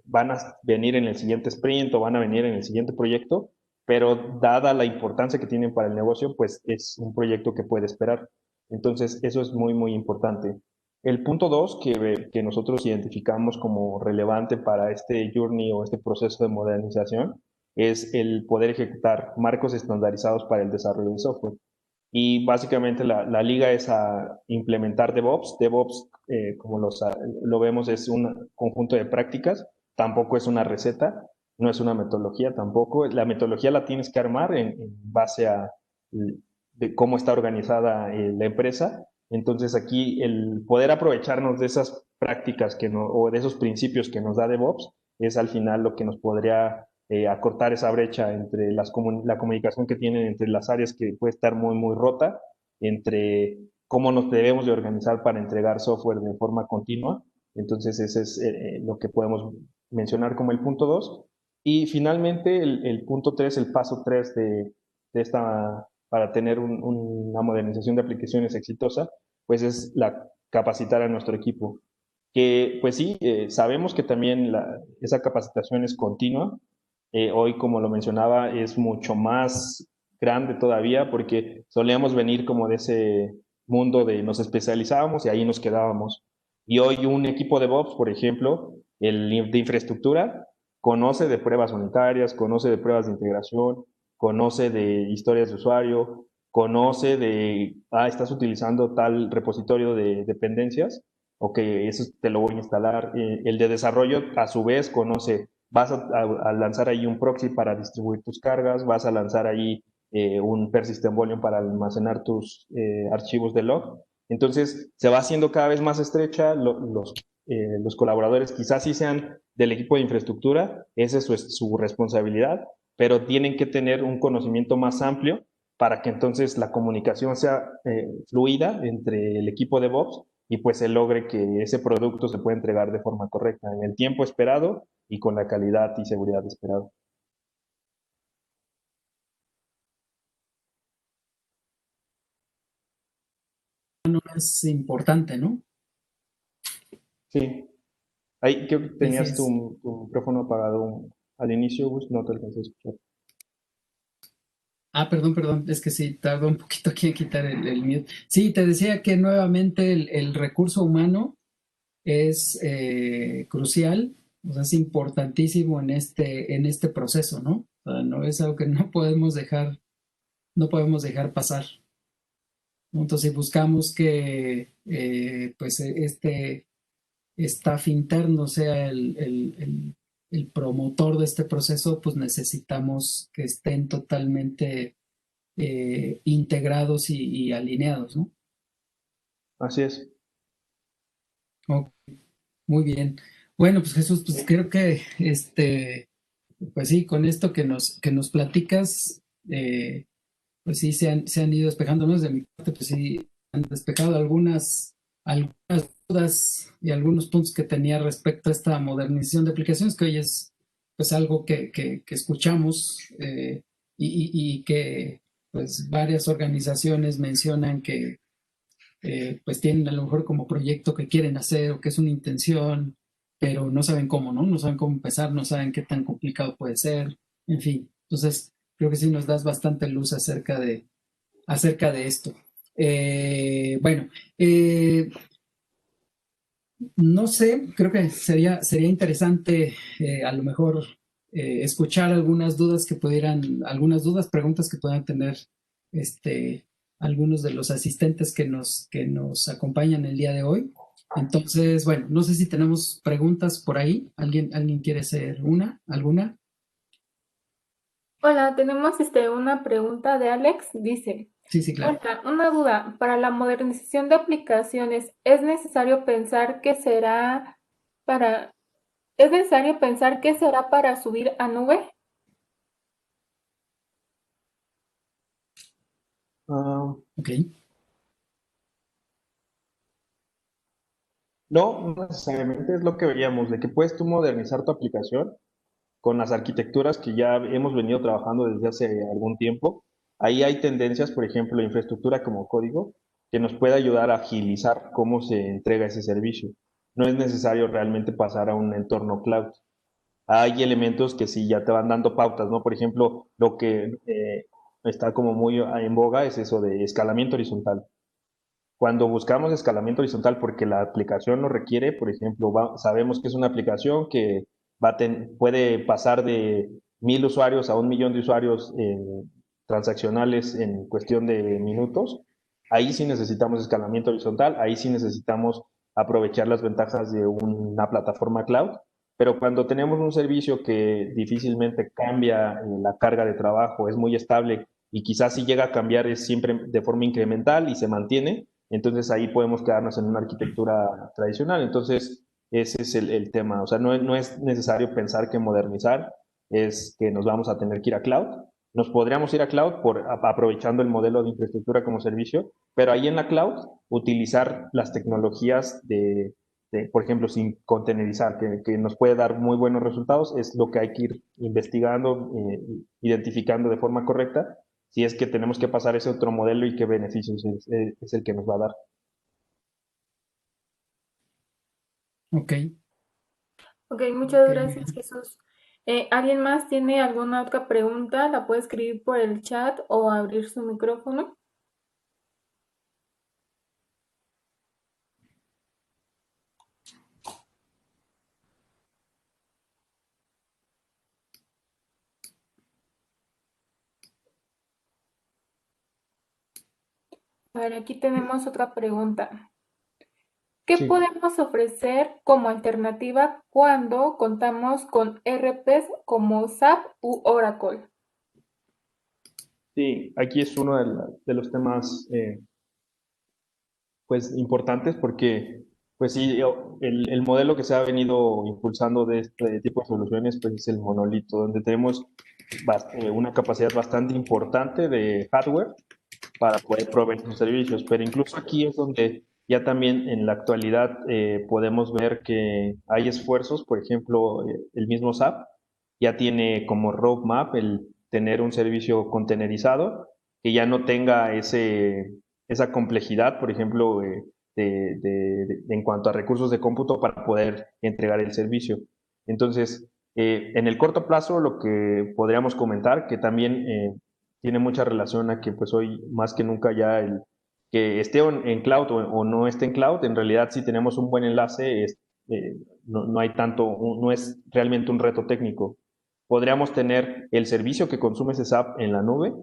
van a venir en el siguiente sprint o van a venir en el siguiente proyecto, pero dada la importancia que tienen para el negocio, pues es un proyecto que puede esperar. Entonces, eso es muy, muy importante. El punto dos que nosotros identificamos como relevante para este journey o este proceso de modernización es el poder ejecutar marcos estandarizados para el desarrollo de software. Y básicamente la liga es a implementar DevOps. DevOps, como lo vemos, es un conjunto de prácticas, tampoco es una receta, no es una metodología tampoco. La metodología la tienes que armar en base a de cómo está organizada la empresa. Entonces aquí el poder aprovecharnos de esas prácticas o de esos principios que nos da DevOps es al final lo que nos podría acortar esa brecha entre la comunicación que tienen entre las áreas que puede estar muy, muy rota, entre cómo nos debemos de organizar para entregar software de forma continua. Entonces, ese es lo que podemos mencionar como el punto 2. Y finalmente, el punto 3, el paso 3 de esta, para tener una modernización de aplicaciones exitosa, pues es capacitar a nuestro equipo. que pues sí, sabemos que también esa capacitación es continua. Hoy, como lo mencionaba, es mucho más grande todavía porque solíamos venir como de ese mundo de nos especializábamos y ahí nos quedábamos. Y hoy un equipo de DevOps, por ejemplo, el de infraestructura, conoce de pruebas unitarias, conoce de pruebas de integración, conoce de historias de usuario, conoce de, estás utilizando tal repositorio de dependencias, ok, eso te lo voy a instalar. El de desarrollo, a su vez, conoce, vas a lanzar ahí un proxy para distribuir tus cargas, vas a lanzar ahí un persistent volume para almacenar tus archivos de log. Entonces, se va haciendo cada vez más estrecha, los colaboradores quizás sí sean del equipo de infraestructura, esa es su responsabilidad, pero tienen que tener un conocimiento más amplio para que entonces la comunicación sea fluida entre el equipo de DevOps y pues se logre que ese producto se pueda entregar de forma correcta, en el tiempo esperado y con la calidad y seguridad esperada. No es importante, ¿no? Sí, ahí creo que Sí, sí tenías es. tu micrófono apagado al inicio, Gus, no te alcancé a escuchar. Perdón, es que sí, tardó un poquito aquí en quitar el mute. Sí, te decía que nuevamente el recurso humano es crucial, o sea, es importantísimo en este proceso, ¿no? O sea, no es algo que no podemos dejar pasar, ¿no? Entonces, si buscamos que pues este staff interno sea el promotor de este proceso, pues necesitamos que estén totalmente integrados y alineados, ¿no? Así es. Ok, muy bien. Bueno, pues Jesús, pues creo que pues sí, con esto que nos platicas, pues sí se han ido despejando, ¿no? Desde mi parte, pues sí, han despejado algunas dudas y algunos puntos que tenía respecto a esta modernización de aplicaciones, que hoy es pues algo que escuchamos y que pues varias organizaciones mencionan que pues tienen a lo mejor como proyecto que quieren hacer o que es una intención, pero no saben cómo, ¿no? No saben cómo empezar, no saben qué tan complicado puede ser, en fin. Entonces, creo que sí nos das bastante luz acerca de esto. Bueno, eh, no sé, creo que sería interesante a lo mejor escuchar algunas dudas, preguntas que puedan tener este, algunos de los asistentes que nos acompañan el día de hoy. Entonces, bueno, no sé si tenemos preguntas por ahí. ¿Alguien quiere hacer alguna? Hola, tenemos una pregunta de Alex. Dice, Sí, sí, claro. hola, una duda. Para la modernización de aplicaciones, para, ¿es necesario pensar qué será para subir a nube? Ah, Ok. no, no necesariamente es lo que veríamos, de que puedes tú modernizar tu aplicación con las arquitecturas que ya hemos venido trabajando desde hace algún tiempo. Ahí hay tendencias, por ejemplo, infraestructura como código, que nos puede ayudar a agilizar cómo se entrega ese servicio. No es necesario realmente pasar a un entorno cloud. Hay elementos que sí ya te van dando pautas, ¿no? Por ejemplo, lo que está como muy en boga es eso de escalamiento horizontal. Cuando buscamos escalamiento horizontal porque la aplicación lo requiere, por ejemplo, sabemos que es una aplicación que puede pasar de 1,000 usuarios a 1 millón de usuarios transaccionales en cuestión de minutos, ahí sí necesitamos escalamiento horizontal, ahí sí necesitamos aprovechar las ventajas de una plataforma cloud, pero cuando tenemos un servicio que difícilmente cambia la carga de trabajo, es muy estable y quizás si llega a cambiar es siempre de forma incremental y se mantiene, entonces ahí podemos quedarnos en una arquitectura tradicional. Entonces, ese es el tema. O sea, no es necesario pensar que modernizar es que nos vamos a tener que ir a cloud. Nos podríamos ir a cloud aprovechando el modelo de infraestructura como servicio, pero ahí en la cloud utilizar las tecnologías por ejemplo, sin containerizar, que nos puede dar muy buenos resultados, es lo que hay que ir investigando, identificando de forma correcta si es que tenemos que pasar ese otro modelo y qué beneficios es el que nos va a dar. Ok, Ok, ok, muchas muy gracias, bien. Jesús. ¿Alguien más tiene alguna otra pregunta? La puede escribir por el chat o abrir su micrófono. A ver, aquí tenemos otra pregunta. ¿Qué Sí, podemos ofrecer como alternativa cuando contamos con ERPs como SAP u Oracle? sí, aquí es uno de los temas pues importantes porque pues sí, el modelo que se ha venido impulsando de este tipo de soluciones pues es el monolito, donde tenemos una capacidad bastante importante de hardware para poder proveer sus servicios. Pero incluso aquí es donde ya también en la actualidad podemos ver que hay esfuerzos, por ejemplo, el mismo SAP ya tiene como roadmap el tener un servicio contenerizado que ya no tenga esa complejidad, por ejemplo, en cuanto a recursos de cómputo para poder entregar el servicio. Entonces, en el corto plazo, lo que podríamos comentar, que también tiene mucha relación a que pues hoy más que nunca ya el que esté en cloud o no esté en cloud, en realidad si tenemos un buen enlace, no hay tanto, no es realmente un reto técnico. Podríamos tener el servicio que consume ese SAP en la nube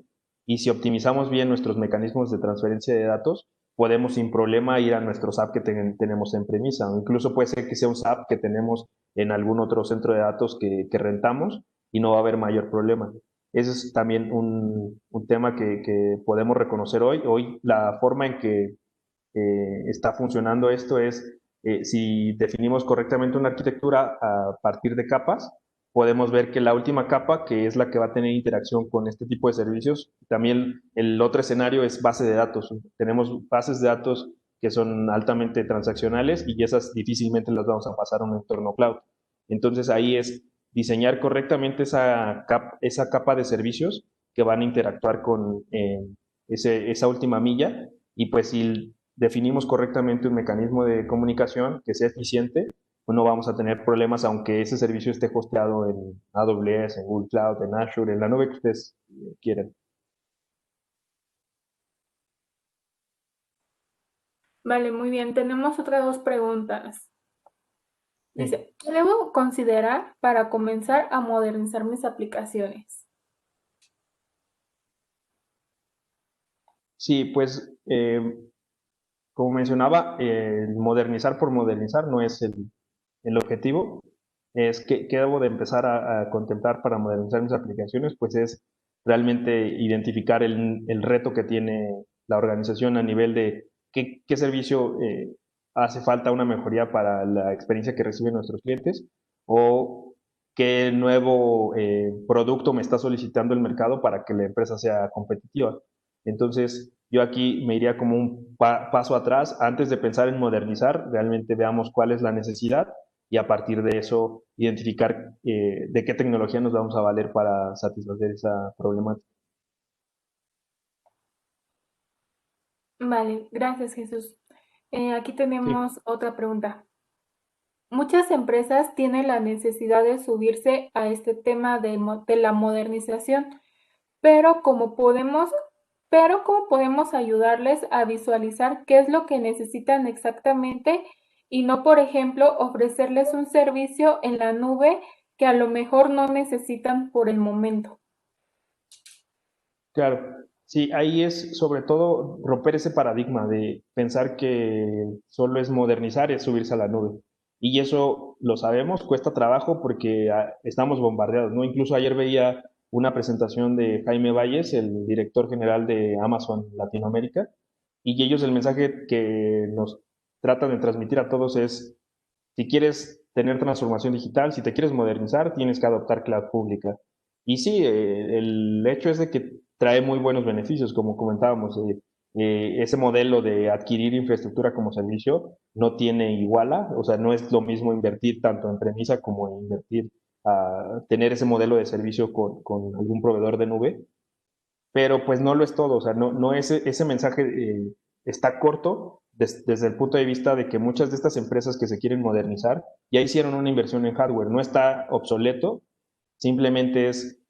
y si optimizamos bien nuestros mecanismos de transferencia de datos, podemos sin problema ir a nuestro SAP que tenemos en premisa. O incluso puede ser que sea un SAP que tenemos en algún otro centro de datos que rentamos y no va a haber mayor problema. Ese es también un tema que podemos reconocer hoy. Hoy la forma en que está funcionando esto es, si definimos correctamente una arquitectura a partir de capas, podemos ver que la última capa, que es la que va a tener interacción con este tipo de servicios, también el otro escenario es base de datos. Tenemos bases de datos que son altamente transaccionales y esas difícilmente las vamos a pasar a un entorno cloud. Entonces ahí es diseñar correctamente esa capa de servicios que van a interactuar con esa última milla y pues si definimos correctamente un mecanismo de comunicación que sea eficiente, pues no vamos a tener problemas aunque ese servicio esté hosteado en AWS, en Google Cloud, en Azure, en la nube que ustedes quieran. Vale, muy bien. Tenemos otras dos preguntas. Sí, Dice, ¿qué debo considerar para comenzar a modernizar mis aplicaciones? sí pues como mencionaba, el modernizar por modernizar no es el objetivo. Es que debo de empezar a contemplar para modernizar mis aplicaciones, pues es realmente identificar el reto que tiene la organización a nivel de qué servicio hace falta una mejoría para la experiencia que reciben nuestros clientes o qué nuevo producto me está solicitando el mercado para que la empresa sea competitiva. Entonces, yo aquí me iría como un paso atrás. Antes de pensar en modernizar, realmente veamos cuál es la necesidad y a partir de eso identificar de qué tecnología nos vamos a valer para satisfacer esa problemática. Vale, gracias, Jesús. Aquí Sí, tenemos otra pregunta. Muchas empresas tienen la necesidad de subirse a este tema de la modernización, pero ¿cómo podemos ayudarles a visualizar qué es lo que necesitan exactamente y no, por ejemplo, ofrecerles un servicio en la nube que a lo mejor no necesitan por el momento? claro. Sí, ahí es sobre todo romper ese paradigma de pensar que solo es modernizar, es subirse a la nube. Y eso lo sabemos, cuesta trabajo porque estamos bombardeados, ¿no? Incluso ayer veía una presentación de Jaime Valles, el director general de Amazon Latinoamérica, y ellos el mensaje que nos tratan de transmitir a todos es, si quieres tener transformación digital, si te quieres modernizar, tienes que adoptar cloud pública. Y sí, el hecho es de que trae muy buenos beneficios, como comentábamos. Ese modelo de adquirir infraestructura como servicio no tiene iguala, o sea, no es lo mismo invertir tanto en premisa como invertir a tener ese modelo de servicio con algún proveedor de nube, pero pues no lo es todo, o sea, no ese mensaje está corto desde el punto de vista de que muchas de estas empresas que se quieren modernizar ya hicieron una inversión en hardware, no está obsoleto, simplemente es,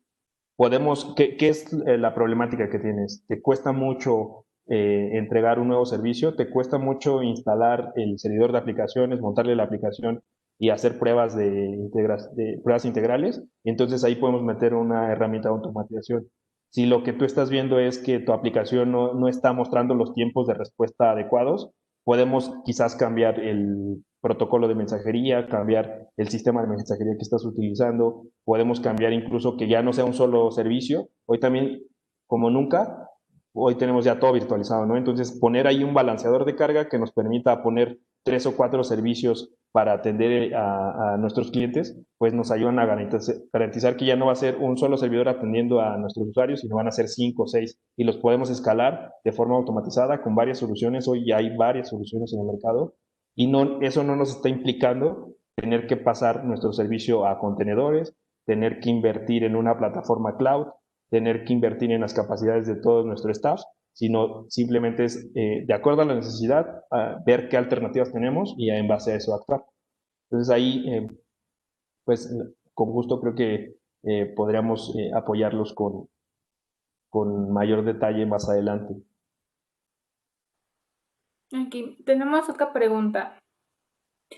¿qué es la problemática que tienes? Te cuesta mucho entregar un nuevo servicio, te cuesta mucho instalar el servidor de aplicaciones, montarle la aplicación y hacer pruebas de pruebas integrales, entonces ahí podemos meter una herramienta de automatización. Si lo que tú estás viendo es que tu aplicación no está mostrando los tiempos de respuesta adecuados, podemos quizás cambiar el protocolo de mensajería, cambiar el sistema de mensajería que estás utilizando, podemos cambiar incluso que ya no sea un solo servicio. Hoy también, como nunca, hoy tenemos ya todo virtualizado, ¿no? Entonces, poner ahí un balanceador de carga que nos permita poner 3 o 4 servicios para atender a nuestros clientes, pues nos ayudan a garantizar que ya no va a ser un solo servidor atendiendo a nuestros usuarios, sino van a ser 5 o 6 y los podemos escalar de forma automatizada con varias soluciones. Hoy ya hay varias soluciones en el mercado y eso no nos está implicando tener que pasar nuestro servicio a contenedores, tener que invertir en una plataforma cloud, tener que invertir en las capacidades de todo nuestro staff, sino simplemente es, de acuerdo a la necesidad, ver qué alternativas tenemos y en base a eso actuar. Entonces ahí, pues con gusto creo que podríamos apoyarlos con mayor detalle más adelante. Aquí tenemos otra pregunta.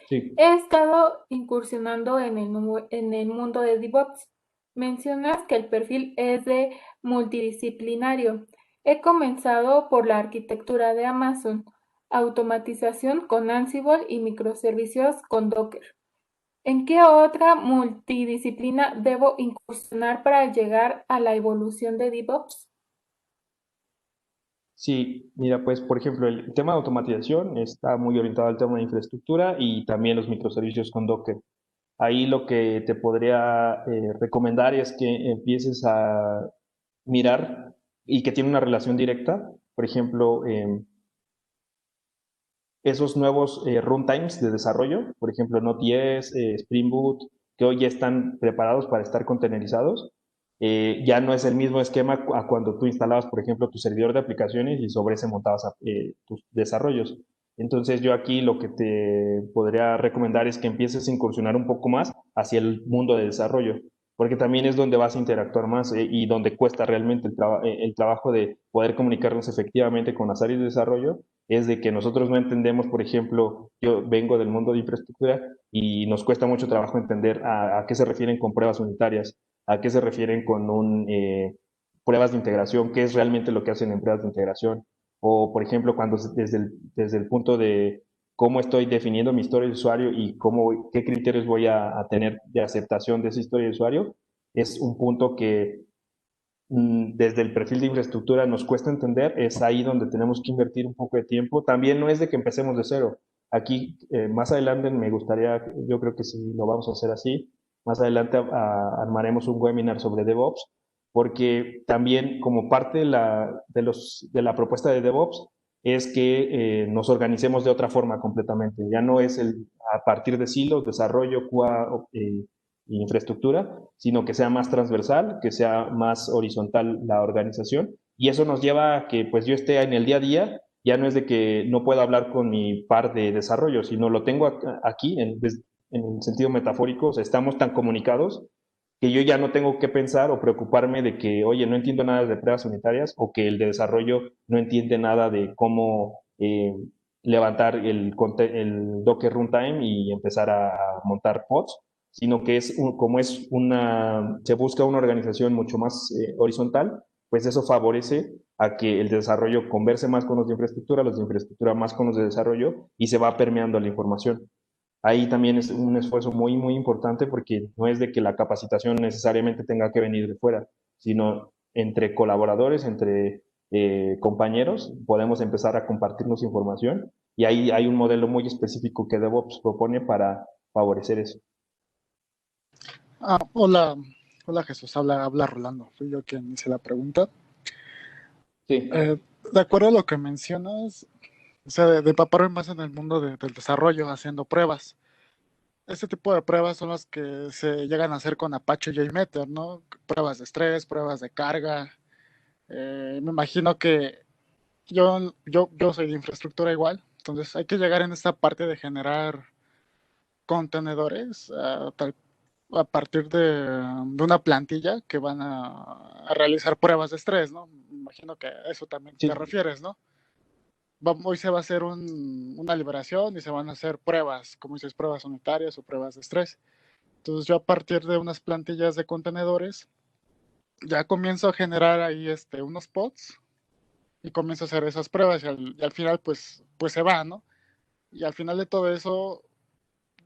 Sí. He estado incursionando en el mundo de DevOps. Mencionas que el perfil es de multidisciplinario. He comenzado por la arquitectura de Amazon, automatización con Ansible y microservicios con Docker. ¿En qué otra multidisciplina debo incursionar para llegar a la evolución de DevOps? Sí, mira, pues por ejemplo, el tema de automatización está muy orientado al tema de infraestructura y también los microservicios con Docker. Ahí lo que te podría recomendar es que empieces a mirar y que tiene una relación directa, por ejemplo, esos nuevos runtimes de desarrollo, por ejemplo, Node.js, Spring Boot, que hoy ya están preparados para estar containerizados, ya no es el mismo esquema a cuando tú instalabas, por ejemplo, tu servidor de aplicaciones y sobre ese montabas tus desarrollos. Entonces yo aquí lo que te podría recomendar es que empieces a incursionar un poco más hacia el mundo de desarrollo, porque también es donde vas a interactuar más y donde cuesta realmente el trabajo de poder comunicarnos efectivamente con las áreas de desarrollo, es de que nosotros no entendemos, por ejemplo, yo vengo del mundo de infraestructura y nos cuesta mucho trabajo entender a qué se refieren con pruebas unitarias, a qué se refieren con pruebas de integración, qué es realmente lo que hacen en pruebas de integración, o por ejemplo, cuando desde el punto de cómo estoy definiendo mi historia de usuario y qué criterios voy a tener de aceptación de esa historia de usuario, es un punto que desde el perfil de infraestructura nos cuesta entender, es ahí donde tenemos que invertir un poco de tiempo. También no es de que empecemos de cero. Aquí, más adelante me gustaría, yo creo que si lo vamos a hacer así, más adelante armaremos un webinar sobre DevOps, porque también como parte de la propuesta de DevOps es que nos organicemos de otra forma completamente. Ya no es a partir de silos, desarrollo, QA, infraestructura, sino que sea más transversal, que sea más horizontal la organización. Y eso nos lleva a que pues yo esté en el día a día, ya no es de que no puedo hablar con mi par de desarrollo, sino lo tengo aquí en el sentido metafórico, o sea, estamos tan comunicados que yo ya no tengo que pensar o preocuparme de que, oye, no entiendo nada de pruebas unitarias o que el de desarrollo no entiende nada de cómo levantar el Docker Runtime y empezar a montar pods, sino que se busca una organización mucho más horizontal, pues eso favorece a que el desarrollo converse más con los de infraestructura más con los de desarrollo y se va permeando la información. Ahí también es un esfuerzo muy, muy importante porque no es de que la capacitación necesariamente tenga que venir de fuera, sino entre colaboradores, entre compañeros, podemos empezar a compartirnos información y ahí hay un modelo muy específico que DevOps propone para favorecer eso. Hola, hola Jesús, habla Rolando, fui yo quien hice la pregunta. Sí. De acuerdo a lo que mencionas, o sea, de empaparme más en el mundo del desarrollo, haciendo pruebas. Este tipo de pruebas son las que se llegan a hacer con Apache JMeter, ¿no? Pruebas de estrés, pruebas de carga. Me imagino que yo soy de infraestructura igual, Entonces hay que llegar en esta parte de generar contenedores a partir de una plantilla que van a realizar pruebas de estrés, ¿no? Me imagino que a eso también Sí. te refieres, ¿no? Hoy se va a hacer una liberación y se van a hacer pruebas, como dices, pruebas unitarias o pruebas de estrés. Entonces yo a partir de unas plantillas de contenedores ya comienzo a generar ahí unos pods y comienzo a hacer esas pruebas y al final pues se va, ¿no? Y al final de todo eso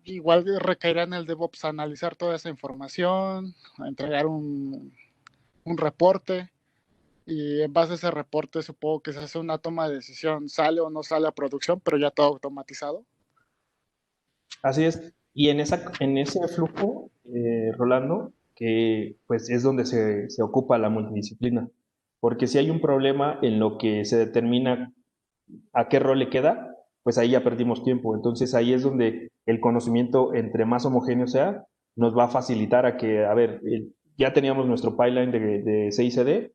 igual recaerá en el DevOps analizar toda esa información, entregar un reporte y en base a ese reporte supongo que se hace una toma de decisión, sale o no sale a producción, pero ya todo automatizado. Así es. Y en ese flujo, Rolando, que pues es donde se ocupa la multidisciplina. Porque si hay un problema en lo que se determina a qué rol le queda, pues ahí ya perdimos tiempo. Entonces ahí es donde el conocimiento, entre más homogéneo sea, nos va a facilitar a que, a ver, ya teníamos nuestro pipeline de CICD,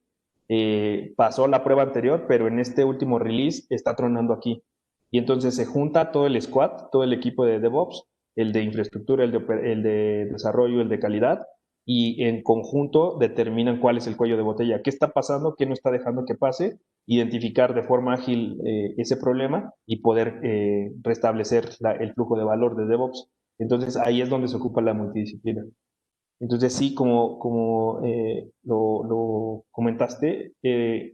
pasó la prueba anterior, pero en este último release está tronando aquí. Y entonces se junta todo el squad, todo el equipo de DevOps, el de infraestructura, el de desarrollo, el de calidad, y en conjunto determinan cuál es el cuello de botella, qué está pasando, qué no está dejando que pase, identificar de forma ágil ese problema y poder restablecer el flujo de valor de DevOps. Entonces ahí es donde se ocupa la multidisciplina. Entonces sí, como lo comentaste,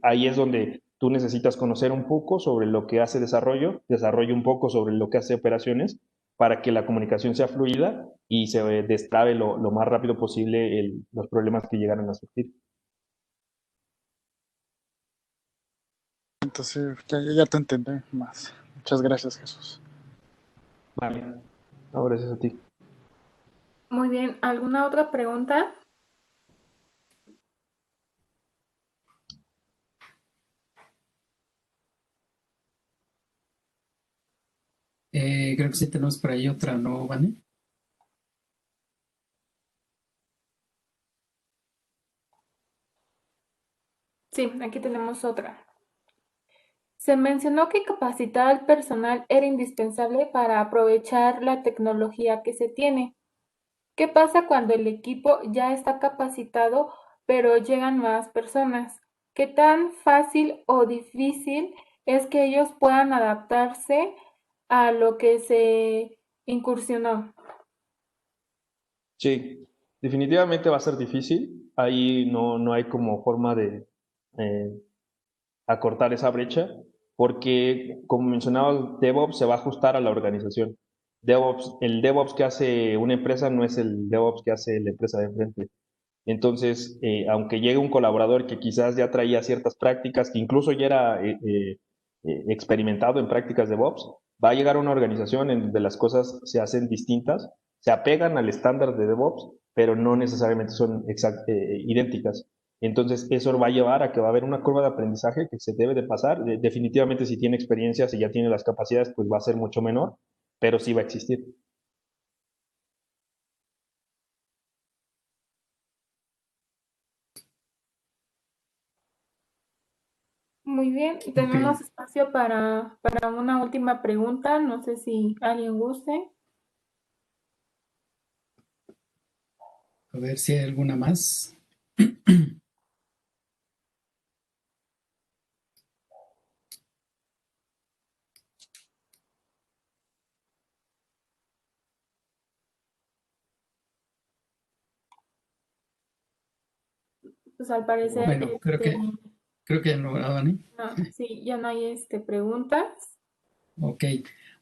ahí es donde tú necesitas conocer un poco sobre lo que hace desarrollo un poco sobre lo que hace operaciones para que la comunicación sea fluida y se destrabe lo más rápido posible los problemas que llegaran a surgir. Entonces ya te entendí más. Muchas gracias, Jesús. Vale, no, gracias a ti. Muy bien, ¿alguna otra pregunta? Creo que sí tenemos por ahí otra, ¿no, Vane? Sí, aquí tenemos otra. Se mencionó que capacitar al personal era indispensable para aprovechar la tecnología que se tiene. ¿Qué pasa cuando el equipo ya está capacitado, pero llegan nuevas personas? ¿Qué tan fácil o difícil es que ellos puedan adaptarse a lo que se incursionó? Sí, definitivamente va a ser difícil. Ahí no hay como forma de eh, acortar esa brecha, porque como mencionaba, DevOps se va a ajustar a la organización. El DevOps que hace una empresa no es el DevOps que hace la empresa de enfrente. Entonces, aunque llegue un colaborador que quizás ya traía ciertas prácticas, que incluso ya era experimentado en prácticas de DevOps, va a llegar a una organización en donde las cosas se hacen distintas, se apegan al estándar de DevOps, pero no necesariamente son idénticas. Entonces, eso va a llevar a que va a haber una curva de aprendizaje que se debe de pasar. Definitivamente, si tiene experiencia, si ya tiene las capacidades, pues va a ser mucho menor, pero sí va a existir. Muy bien, tenemos espacio para una última pregunta. No sé si alguien guste. A ver si hay alguna más. Pues al parecer, Bueno, creo que ya no, ¿verdad, Vane? sí, ya no hay preguntas. Ok.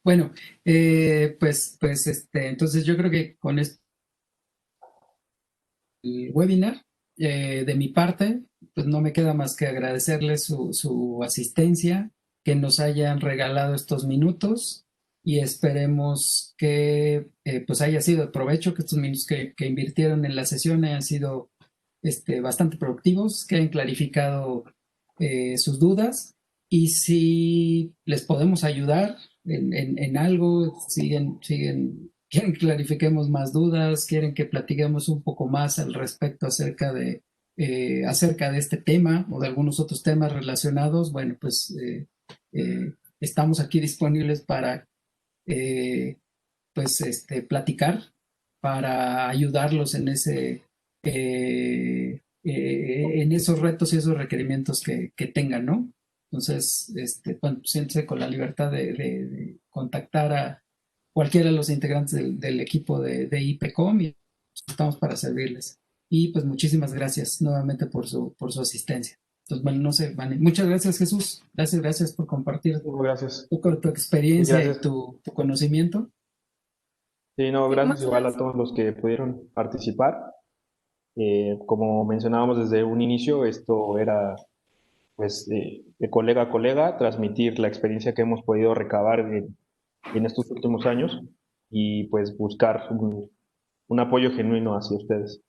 Bueno, entonces yo creo que con este webinar, de mi parte, pues no me queda más que agradecerles su asistencia, que nos hayan regalado estos minutos y esperemos que pues haya sido de provecho, que estos minutos que invirtieron en la sesión hayan sido bastante productivos, que hayan clarificado sus dudas y si les podemos ayudar en algo, quieren que clarifiquemos más dudas, quieren que platiquemos un poco más al respecto acerca de este tema o de algunos otros temas relacionados, bueno, pues estamos aquí disponibles para platicar, para ayudarlos en esos retos y esos requerimientos que tengan, ¿no? Entonces, bueno, siéntese con la libertad de contactar a cualquiera de los integrantes del equipo de IPCOM y estamos para servirles. Y pues muchísimas gracias nuevamente por su asistencia. Entonces, bueno, no sé, Vane. Muchas gracias, Jesús. Gracias por compartir Gracias. tu experiencia y Gracias. tu conocimiento. Sí, no, Sí, gracias muchas igual a gracias. todos los que pudieron participar. Como mencionábamos desde un inicio, esto era pues de colega a colega, transmitir la experiencia que hemos podido recabar en estos últimos años y pues buscar un apoyo genuino hacia ustedes.